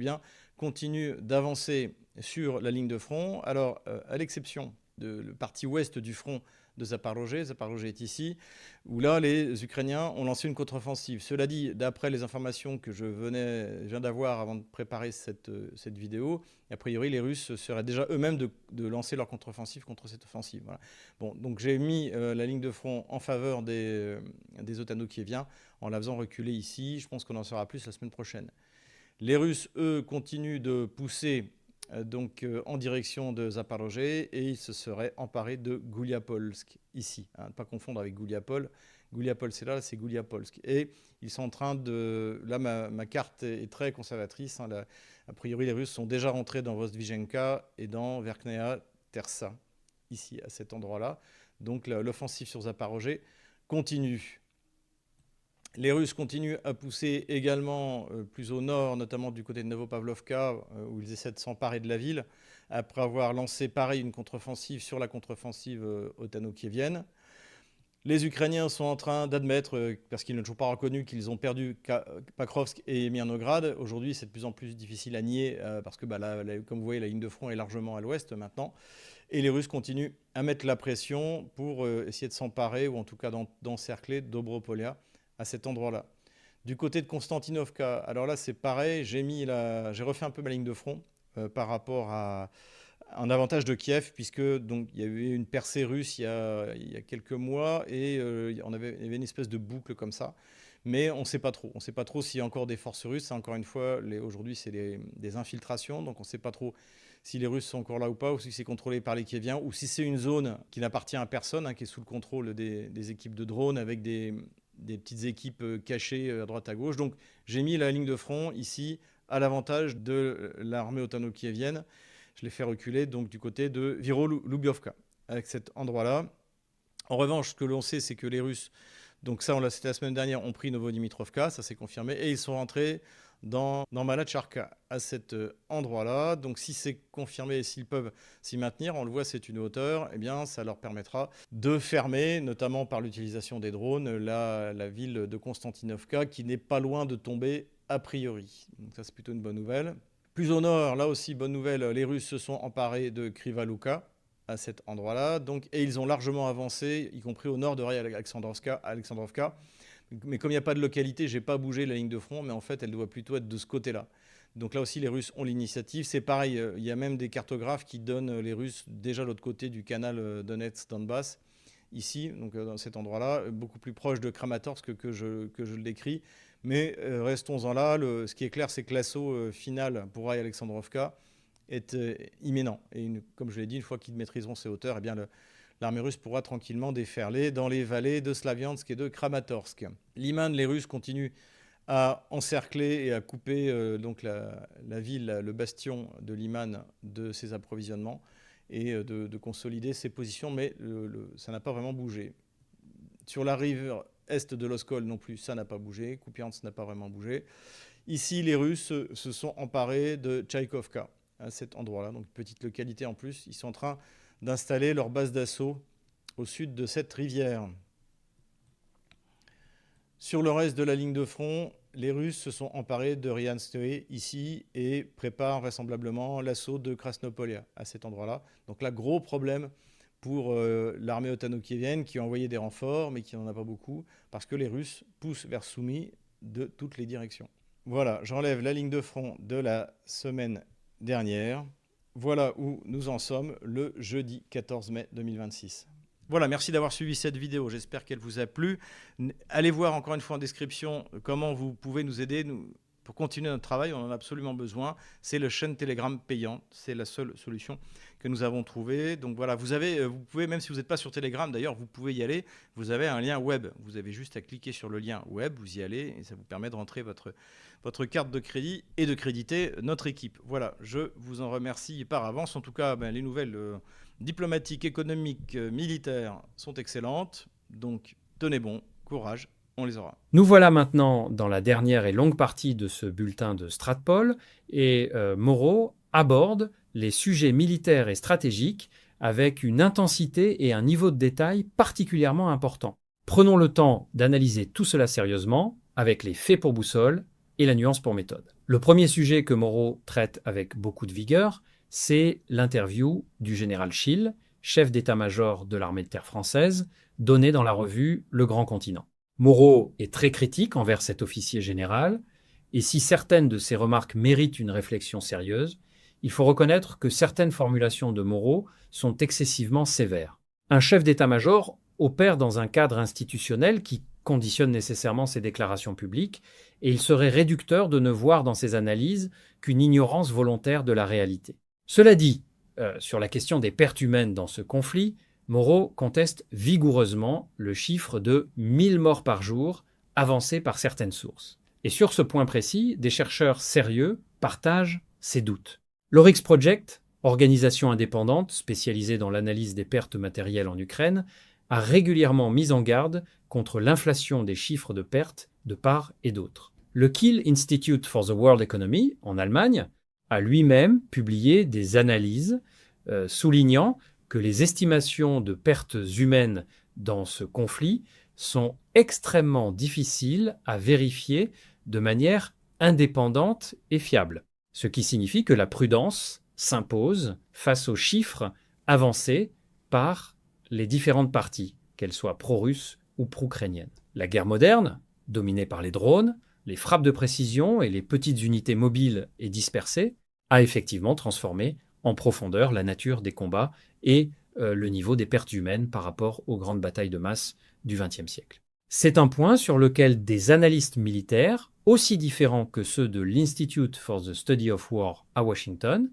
continuent d'avancer sur la ligne de front. Alors, à l'exception la partie ouest du front de Zaporozhye. Zaporozhye est ici, où là, les Ukrainiens ont lancé une contre-offensive. Cela dit, d'après les informations que je viens d'avoir avant de préparer cette vidéo, a priori, les Russes seraient déjà eux-mêmes de lancer leur contre-offensive contre cette offensive. Voilà. Bon, donc j'ai mis la ligne de front en faveur des Otano-Kieviens en la faisant reculer ici. Je pense qu'on en saura plus la semaine prochaine. Les Russes, eux, continuent de pousser en direction de Zaporozhye et ils se seraient emparés de Gouliapolsk, ici. Hein, ne pas confondre avec Gouliapol. Gouliapol, c'est là, c'est Gouliapolsk. Et ils sont en train de... Là, ma carte est très conservatrice. Hein, a priori, les Russes sont déjà rentrés dans Vozdvizhenka et dans Verkhnaya Tersa, ici, à cet endroit-là. Donc l'offensive sur Zaporozhye continue. Les Russes continuent à pousser également plus au nord, notamment du côté de Novopavlovka, où ils essaient de s'emparer de la ville, après avoir lancé pareil une contre-offensive sur la contre-offensive otano-kievienne. Les Ukrainiens sont en train d'admettre, parce qu'ils n'ont toujours pas reconnu qu'ils ont perdu Pakrovsk et Mirnograd. Aujourd'hui, c'est de plus en plus difficile à nier, parce que comme vous voyez, la ligne de front est largement à l'ouest maintenant. Et les Russes continuent à mettre la pression pour essayer de s'emparer, ou en tout cas d'encercler Dobropolia, à cet endroit-là. Du côté de Konstantinovka, alors là c'est pareil, j'ai refait un peu ma ligne de front par rapport à un avantage de Kiev, puisque donc il y a eu une percée russe il y a quelques mois et il y avait une espèce de boucle comme ça. Mais on ne sait pas trop. On ne sait pas trop s'il y a encore des forces russes. Encore une fois, aujourd'hui c'est des infiltrations, donc on ne sait pas trop si les Russes sont encore là ou pas, ou si c'est contrôlé par les Kieviens, ou si c'est une zone qui n'appartient à personne, hein, qui est sous le contrôle des équipes de drones avec des petites équipes cachées à droite à gauche. Donc j'ai mis la ligne de front ici à l'avantage de l'armée otano-kievienne. Je l'ai fait reculer donc du côté de Viro-Lubiovka, avec cet endroit-là. En revanche, ce que l'on sait, c'est que les Russes, donc ça, c'était la semaine dernière, ont pris Novodimitrovka, ça s'est confirmé, et ils sont rentrés dans Malacharka, à cet endroit-là. Donc si c'est confirmé et s'ils peuvent s'y maintenir, on le voit, c'est une hauteur, eh bien ça leur permettra de fermer, notamment par l'utilisation des drones, la ville de Konstantinovka, qui n'est pas loin de tomber a priori. Donc ça, c'est plutôt une bonne nouvelle. Plus au nord, là aussi, bonne nouvelle, les Russes se sont emparés de Krivaluka, à cet endroit-là, et ils ont largement avancé, y compris au nord de Alexandrovka. Mais comme il n'y a pas de localité, je n'ai pas bougé la ligne de front, mais en fait, elle doit plutôt être de ce côté-là. Donc là aussi, les Russes ont l'initiative. C'est pareil, il y a même des cartographes qui donnent les Russes déjà l'autre côté du canal Donetsk-Donbass, ici, donc dans cet endroit-là, beaucoup plus proche de Kramatorsk que je le décris. Mais restons-en là. Ce qui est clair, c'est que l'assaut final pour Alexandrovka est imminent. Et comme je l'ai dit, une fois qu'ils maîtriseront ces hauteurs, eh bien l'armée russe pourra tranquillement déferler dans les vallées de Slaviansk et de Kramatorsk. Liman, les Russes continuent à encercler et à couper donc la ville, le bastion de Liman de ses approvisionnements et de consolider ses positions, mais ça n'a pas vraiment bougé. Sur la rive est de l'Oskol non plus, ça n'a pas bougé. Kupiansk n'a pas vraiment bougé. Ici, les Russes se sont emparés de Tchaïkovka, à cet endroit-là, donc petite localité en plus. Ils sont en train d'installer leur base d'assaut au sud de cette rivière. Sur le reste de la ligne de front, les Russes se sont emparés de Rianskoye ici et préparent vraisemblablement l'assaut de Krasnopolia à cet endroit-là. Donc là, gros problème pour l'armée otano-kievienne qui a envoyé des renforts, mais qui n'en a pas beaucoup, parce que les Russes poussent vers Soumy de toutes les directions. Voilà, j'enlève la ligne de front de la semaine dernière. Voilà où nous en sommes le jeudi 14 mai 2026. Voilà, merci d'avoir suivi cette vidéo. J'espère qu'elle vous a plu. Allez voir encore une fois en description comment vous pouvez nous aider pour continuer notre travail. On en a absolument besoin. C'est la chaîne Telegram payante. C'est la seule solution que nous avons trouvée. Donc voilà, vous pouvez, même si vous n'êtes pas sur Telegram, d'ailleurs, vous pouvez y aller. Vous avez un lien web. Vous avez juste à cliquer sur le lien web. Vous y allez et ça vous permet de rentrer votre carte de crédit et de créditer notre équipe. Voilà, je vous en remercie par avance. En tout cas, les nouvelles diplomatiques, économiques, militaires sont excellentes. Donc, tenez bon, courage, on les aura. Nous voilà maintenant dans la dernière et longue partie de ce bulletin de Stratpol et Moreau aborde les sujets militaires et stratégiques avec une intensité et un niveau de détail particulièrement importants. Prenons le temps d'analyser tout cela sérieusement avec les faits pour boussole et la nuance pour méthode. Le premier sujet que Moreau traite avec beaucoup de vigueur, c'est l'interview du général Schill, chef d'état-major de l'armée de terre française, donné dans la revue Le Grand Continent. Moreau est très critique envers cet officier général, et si certaines de ses remarques méritent une réflexion sérieuse, il faut reconnaître que certaines formulations de Moreau sont excessivement sévères. Un chef d'état-major opère dans un cadre institutionnel qui conditionne nécessairement ses déclarations publiques, et il serait réducteur de ne voir dans ses analyses qu'une ignorance volontaire de la réalité. Cela dit, sur la question des pertes humaines dans ce conflit, Moreau conteste vigoureusement le chiffre de 1000 morts par jour avancé par certaines sources. Et sur ce point précis, des chercheurs sérieux partagent ces doutes. L'Oryx Project, organisation indépendante spécialisée dans l'analyse des pertes matérielles en Ukraine, a régulièrement mis en garde contre l'inflation des chiffres de pertes de part et d'autre. Le Kiel Institute for the World Economy, en Allemagne, a lui-même publié des analyses soulignant que les estimations de pertes humaines dans ce conflit sont extrêmement difficiles à vérifier de manière indépendante et fiable. Ce qui signifie que la prudence s'impose face aux chiffres avancés par les différentes parties, qu'elles soient pro-russes ou pro-ukrainiennes. La guerre moderne, dominée par les drones, les frappes de précision et les petites unités mobiles et dispersées, a effectivement transformé en profondeur la nature des combats et le niveau des pertes humaines par rapport aux grandes batailles de masse du XXe siècle. C'est un point sur lequel des analystes militaires, aussi différents que ceux de l'Institute for the Study of War à Washington,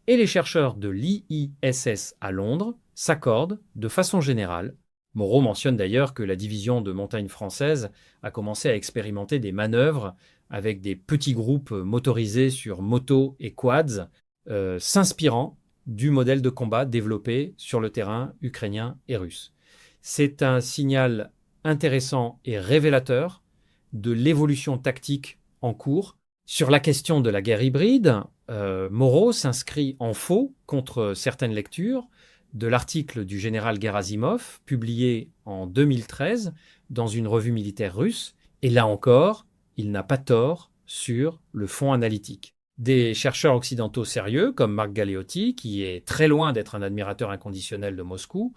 et les chercheurs de l'IISS à Londres, s'accordent de façon générale. Moreau mentionne d'ailleurs que la division de montagne française a commencé à expérimenter des manœuvres avec des petits groupes motorisés sur motos et quads, s'inspirant du modèle de combat développé sur le terrain ukrainien et russe. C'est un signal intéressant et révélateur de l'évolution tactique en cours. Sur la question de la guerre hybride, Moreau s'inscrit en faux contre certaines lectures de l'article du général Gerasimov, publié en 2013 dans une revue militaire russe, et là encore, il n'a pas tort sur le fond analytique. Des chercheurs occidentaux sérieux, comme Marc Galeotti, qui est très loin d'être un admirateur inconditionnel de Moscou,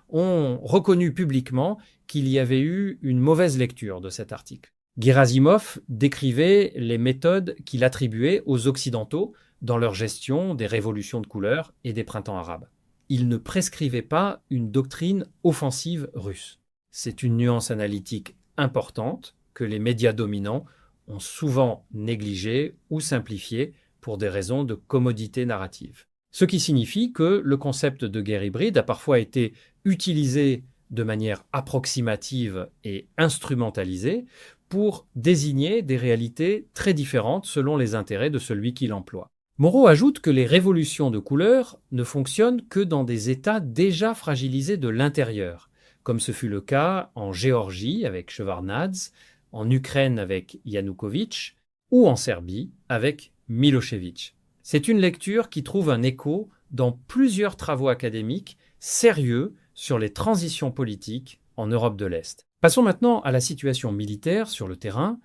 ont reconnu publiquement qu'il y avait eu une mauvaise lecture de cet article. Gerasimov décrivait les méthodes qu'il attribuait aux Occidentaux dans leur gestion des révolutions de couleur et des printemps arabes. Il ne prescrivait pas une doctrine offensive russe. C'est une nuance analytique importante que les médias dominants ont souvent négligée ou simplifiée pour des raisons de commodité narrative. Ce qui signifie que le concept de guerre hybride a parfois été utilisé de manière approximative et instrumentalisée pour désigner des réalités très différentes selon les intérêts de celui qui l'emploie. Moreau ajoute que les révolutions de couleur ne fonctionnent que dans des États déjà fragilisés de l'intérieur, comme ce fut le cas en Géorgie avec Shevardnadze, en Ukraine avec Yanukovych ou en Serbie avec Milošević. C'est une lecture qui trouve un écho dans plusieurs travaux académiques sérieux sur les transitions politiques en Europe de l'Est. Passons maintenant à la situation militaire sur le terrain,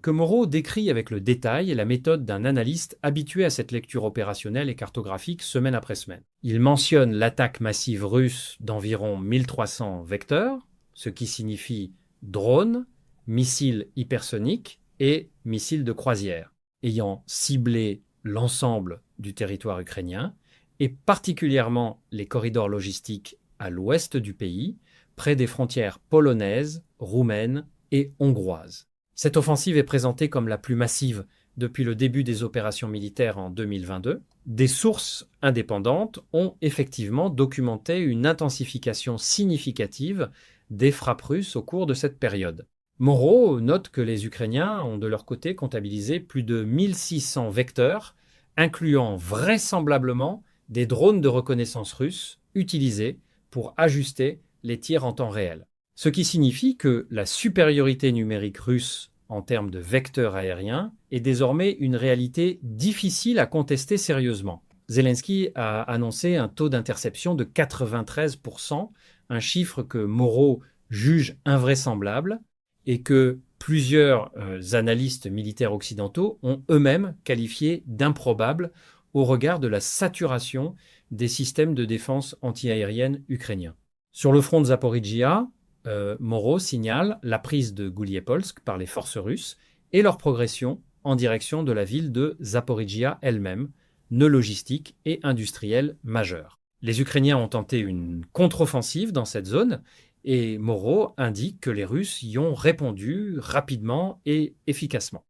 que Moreau décrit avec le détail et la méthode d'un analyste habitué à cette lecture opérationnelle et cartographique semaine après semaine. Il mentionne l'attaque massive russe d'environ 1300 vecteurs, ce qui signifie drones, missiles hypersoniques et missiles de croisière, ayant ciblé l'ensemble du territoire ukrainien et particulièrement les corridors logistiques à l'ouest du pays, près des frontières polonaises, roumaines et hongroises. Cette offensive est présentée comme la plus massive depuis le début des opérations militaires en 2022. Des sources indépendantes ont effectivement documenté une intensification significative des frappes russes au cours de cette période. Moreau note que les Ukrainiens ont de leur côté comptabilisé plus de 1600 vecteurs, incluant vraisemblablement des drones de reconnaissance russes utilisés pour ajuster les tirs en temps réel. Ce qui signifie que la supériorité numérique russe en termes de vecteurs aériens est désormais une réalité difficile à contester sérieusement. Zelensky a annoncé un taux d'interception de 93%, un chiffre que Moreau juge invraisemblable et que plusieurs analystes militaires occidentaux ont eux-mêmes qualifié d'improbable au regard de la saturation des systèmes de défense antiaérienne ukrainiens. Sur le front de Zaporijjia, Moreau signale la prise de Gouliepolsk par les forces russes et leur progression en direction de la ville de Zaporijjia elle-même, nœud logistique et industriel majeur. Les Ukrainiens ont tenté une contre-offensive dans cette zone et Moreau indique que les Russes y ont répondu rapidement et efficacement.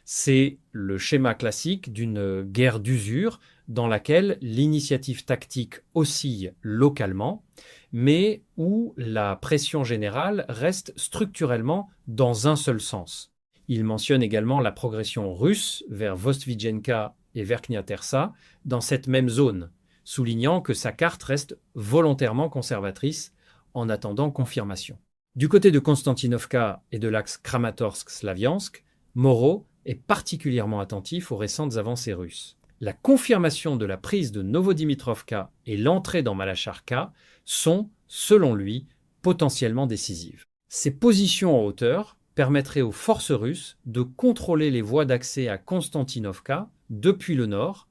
C'est le schéma classique d'une guerre d'usure dans laquelle l'initiative tactique oscille localement, mais où la pression générale reste structurellement dans un seul sens. Il mentionne également la progression russe vers Vostvidjenka et Verkhnia Tersa dans cette même zone, soulignant que sa carte reste volontairement conservatrice en attendant confirmation. Du côté de Konstantinovka et de l'axe Kramatorsk-Slaviansk, Moreau est particulièrement attentif aux récentes avancées russes. La confirmation de la prise de Novodimirovka et l'entrée dans Malacharka sont, selon lui, potentiellement décisives. Ces positions en hauteur permettraient aux forces russes de contrôler les voies d'accès à Konstantinovka depuis le nord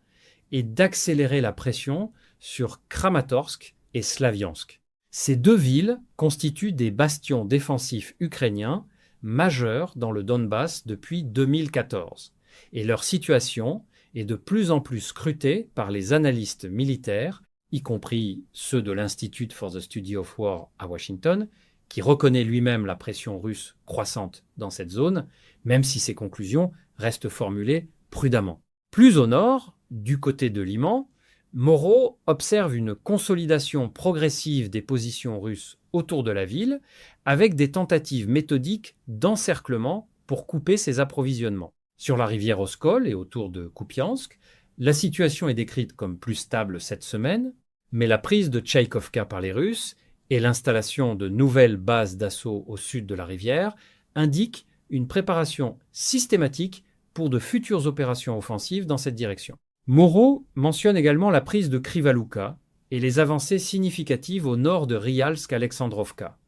et d'accélérer la pression sur Kramatorsk et Slaviansk. Ces deux villes constituent des bastions défensifs ukrainiens majeurs dans le Donbass depuis 2014, et leur situation est de plus en plus scrutée par les analystes militaires, y compris ceux de l'Institute for the Study of War à Washington, qui reconnaît lui-même la pression russe croissante dans cette zone, même si ses conclusions restent formulées prudemment. Plus au nord, du côté de Liman, Moreau observe une consolidation progressive des positions russes autour de la ville, avec des tentatives méthodiques d'encerclement pour couper ses approvisionnements. Sur la rivière Oskol et autour de Kupiansk, la situation est décrite comme plus stable cette semaine, mais la prise de Tchaïkovka par les Russes et l'installation de nouvelles bases d'assaut au sud de la rivière indiquent une préparation systématique pour de futures opérations offensives dans cette direction. Moreau mentionne également la prise de Krivaluka et les avancées significatives au nord de Ryalsk-Alexandrovka,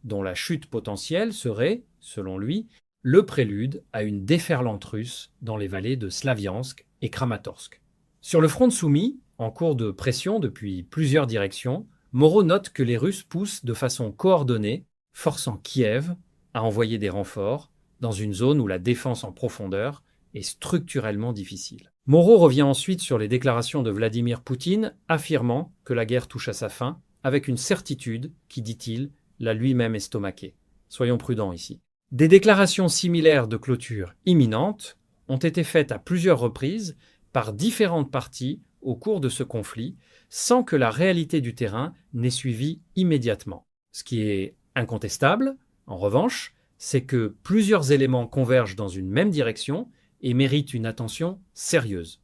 dont la chute potentielle serait, selon lui, le prélude à une déferlante russe dans les vallées de Slaviansk et Kramatorsk. Sur le front de Soumy, en cours de pression depuis plusieurs directions, Moreau note que les Russes poussent de façon coordonnée, forçant Kiev à envoyer des renforts dans une zone où la défense en profondeur est structurellement difficile. Moreau revient ensuite sur les déclarations de Vladimir Poutine, affirmant que la guerre touche à sa fin, avec une certitude qui, dit-il, l'a lui-même estomaqué. Soyons prudents ici. Des déclarations similaires de clôture imminente ont été faites à plusieurs reprises par différentes parties au cours de ce conflit, sans que la réalité du terrain n'ait suivi immédiatement. Ce qui est incontestable, en revanche, c'est que plusieurs éléments convergent dans une même direction et méritent une attention sérieuse.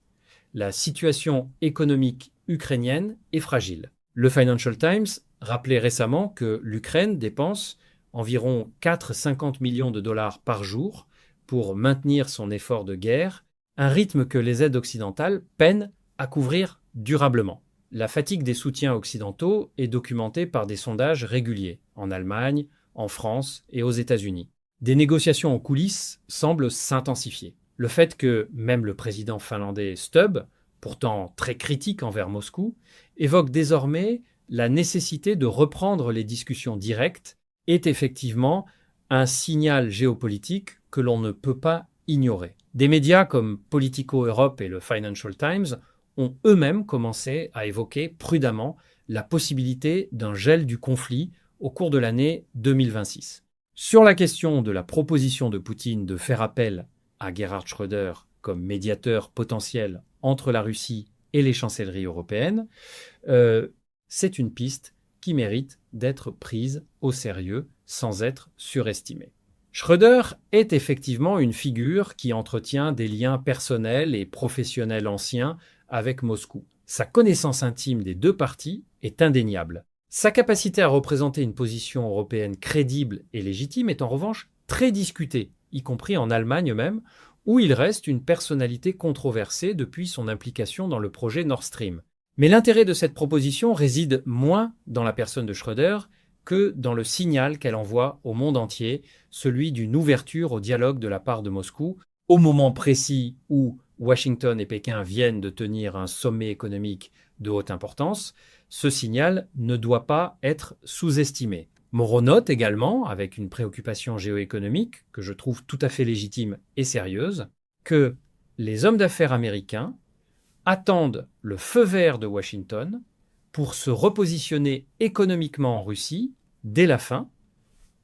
La situation économique ukrainienne est fragile. Le Financial Times rappelait récemment que l'Ukraine dépense environ 4,50 millions de dollars par jour pour maintenir son effort de guerre, un rythme que les aides occidentales peinent à couvrir durablement. La fatigue des soutiens occidentaux est documentée par des sondages réguliers en Allemagne, en France et aux États-Unis. Des négociations en coulisses semblent s'intensifier. Le fait que même le président finlandais Stubb, pourtant très critique envers Moscou, évoque désormais la nécessité de reprendre les discussions directes est effectivement un signal géopolitique que l'on ne peut pas ignorer. Des médias comme Politico Europe et le Financial Times ont eux-mêmes commencé à évoquer prudemment la possibilité d'un gel du conflit au cours de l'année 2026. Sur la question de la proposition de Poutine de faire appel à Gerhard Schröder comme médiateur potentiel entre la Russie et les chancelleries européennes, c'est une piste qui mérite d'être prise au sérieux sans être surestimée. Schröder est effectivement une figure qui entretient des liens personnels et professionnels anciens avec Moscou. Sa connaissance intime des deux parties est indéniable. Sa capacité à représenter une position européenne crédible et légitime est en revanche très discutée, y compris en Allemagne même, où il reste une personnalité controversée depuis son implication dans le projet Nord Stream. Mais l'intérêt de cette proposition réside moins dans la personne de Schröder que dans le signal qu'elle envoie au monde entier, celui d'une ouverture au dialogue de la part de Moscou, au moment précis où Washington et Pékin viennent de tenir un sommet économique de haute importance, ce signal ne doit pas être sous-estimé. Moreau note également, avec une préoccupation géoéconomique que je trouve tout à fait légitime et sérieuse, que les hommes d'affaires américains attendent le feu vert de Washington pour se repositionner économiquement en Russie dès la fin,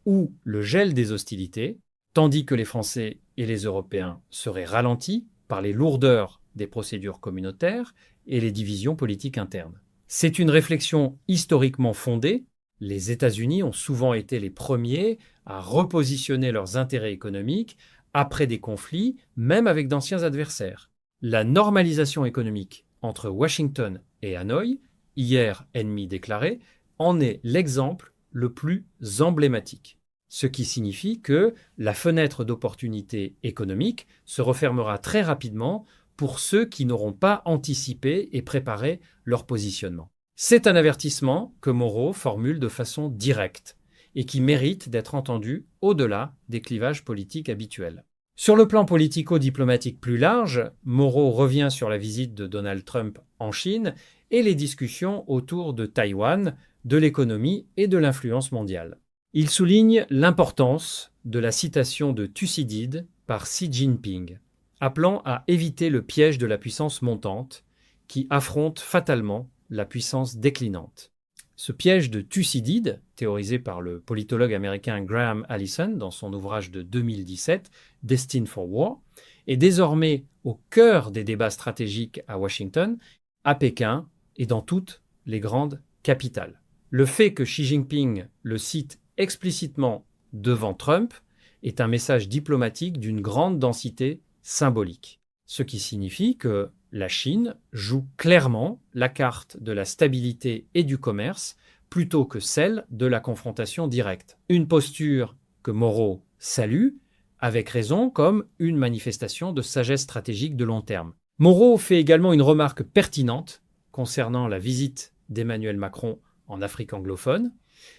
ou le gel des hostilités, tandis que les Français et les Européens seraient ralentis par les lourdeurs des procédures communautaires et les divisions politiques internes. C'est une réflexion historiquement fondée. Les États-Unis ont souvent été les premiers à repositionner leurs intérêts économiques après des conflits, même avec d'anciens adversaires. La normalisation économique entre Washington et Hanoï, hier ennemi déclaré, en est l'exemple le plus emblématique. Ce qui signifie que la fenêtre d'opportunité économique se refermera très rapidement pour ceux qui n'auront pas anticipé et préparé leur positionnement. C'est un avertissement que Moreau formule de façon directe et qui mérite d'être entendu au-delà des clivages politiques habituels. Sur le plan politico-diplomatique plus large, Moreau revient sur la visite de Donald Trump en Chine et les discussions autour de Taïwan, de l'économie et de l'influence mondiale. Il souligne l'importance de la citation de Thucydide par Xi Jinping, appelant à éviter le piège de la puissance montante qui affronte fatalement la puissance déclinante. Ce piège de Thucydide, théorisé par le politologue américain Graham Allison dans son ouvrage de 2017, Destined for War, est désormais au cœur des débats stratégiques à Washington, à Pékin et dans toutes les grandes capitales. Le fait que Xi Jinping le cite explicitement devant Trump est un message diplomatique d'une grande densité symbolique, ce qui signifie que la Chine joue clairement la carte de la stabilité et du commerce plutôt que celle de la confrontation directe. Une posture que Moreau salue, avec raison, comme une manifestation de sagesse stratégique de long terme. Moreau fait également une remarque pertinente concernant la visite d'Emmanuel Macron en Afrique anglophone.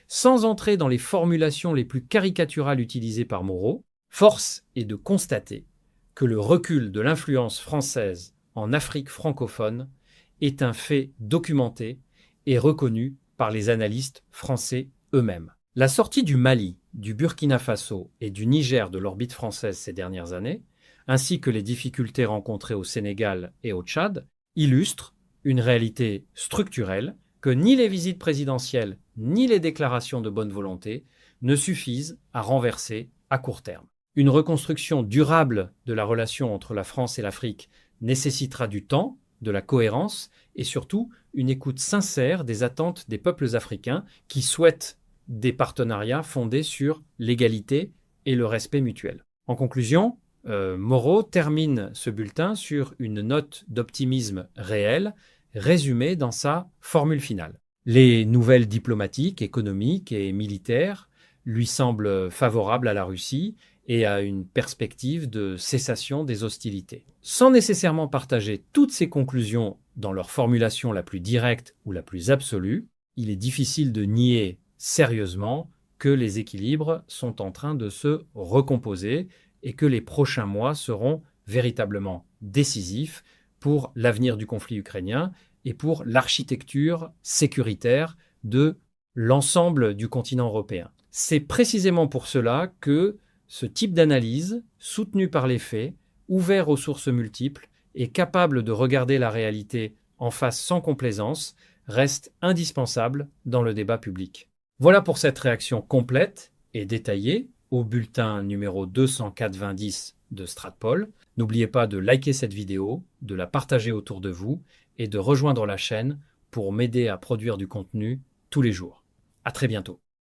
Sans entrer dans les formulations les plus caricaturales utilisées par Moreau, force est de constater que le recul de l'influence française en Afrique francophone est un fait documenté et reconnu par les analystes français eux-mêmes. La sortie du Mali, du Burkina Faso et du Niger de l'orbite française ces dernières années, ainsi que les difficultés rencontrées au Sénégal et au Tchad, illustrent une réalité structurelle que ni les visites présidentielles ni les déclarations de bonne volonté ne suffisent à renverser à court terme. Une reconstruction durable de la relation entre la France et l'Afrique nécessitera du temps, de la cohérence et surtout une écoute sincère des attentes des peuples africains qui souhaitent des partenariats fondés sur l'égalité et le respect mutuel. En conclusion, Moreau termine ce bulletin sur une note d'optimisme réel, résumée dans sa formule finale. Les nouvelles diplomatiques, économiques et militaires lui semblent favorables à la Russie et à une perspective de cessation des hostilités. Sans nécessairement partager toutes ces conclusions dans leur formulation la plus directe ou la plus absolue, il est difficile de nier sérieusement que les équilibres sont en train de se recomposer et que les prochains mois seront véritablement décisifs pour l'avenir du conflit ukrainien et pour l'architecture sécuritaire de l'ensemble du continent européen. C'est précisément pour cela que ce type d'analyse, soutenu par les faits, ouvert aux sources multiples et capable de regarder la réalité en face sans complaisance, reste indispensable dans le débat public. Voilà pour cette réaction complète et détaillée au bulletin numéro 290 de Stratpol. N'oubliez pas de liker cette vidéo, de la partager autour de vous et de rejoindre la chaîne pour m'aider à produire du contenu tous les jours. À très bientôt.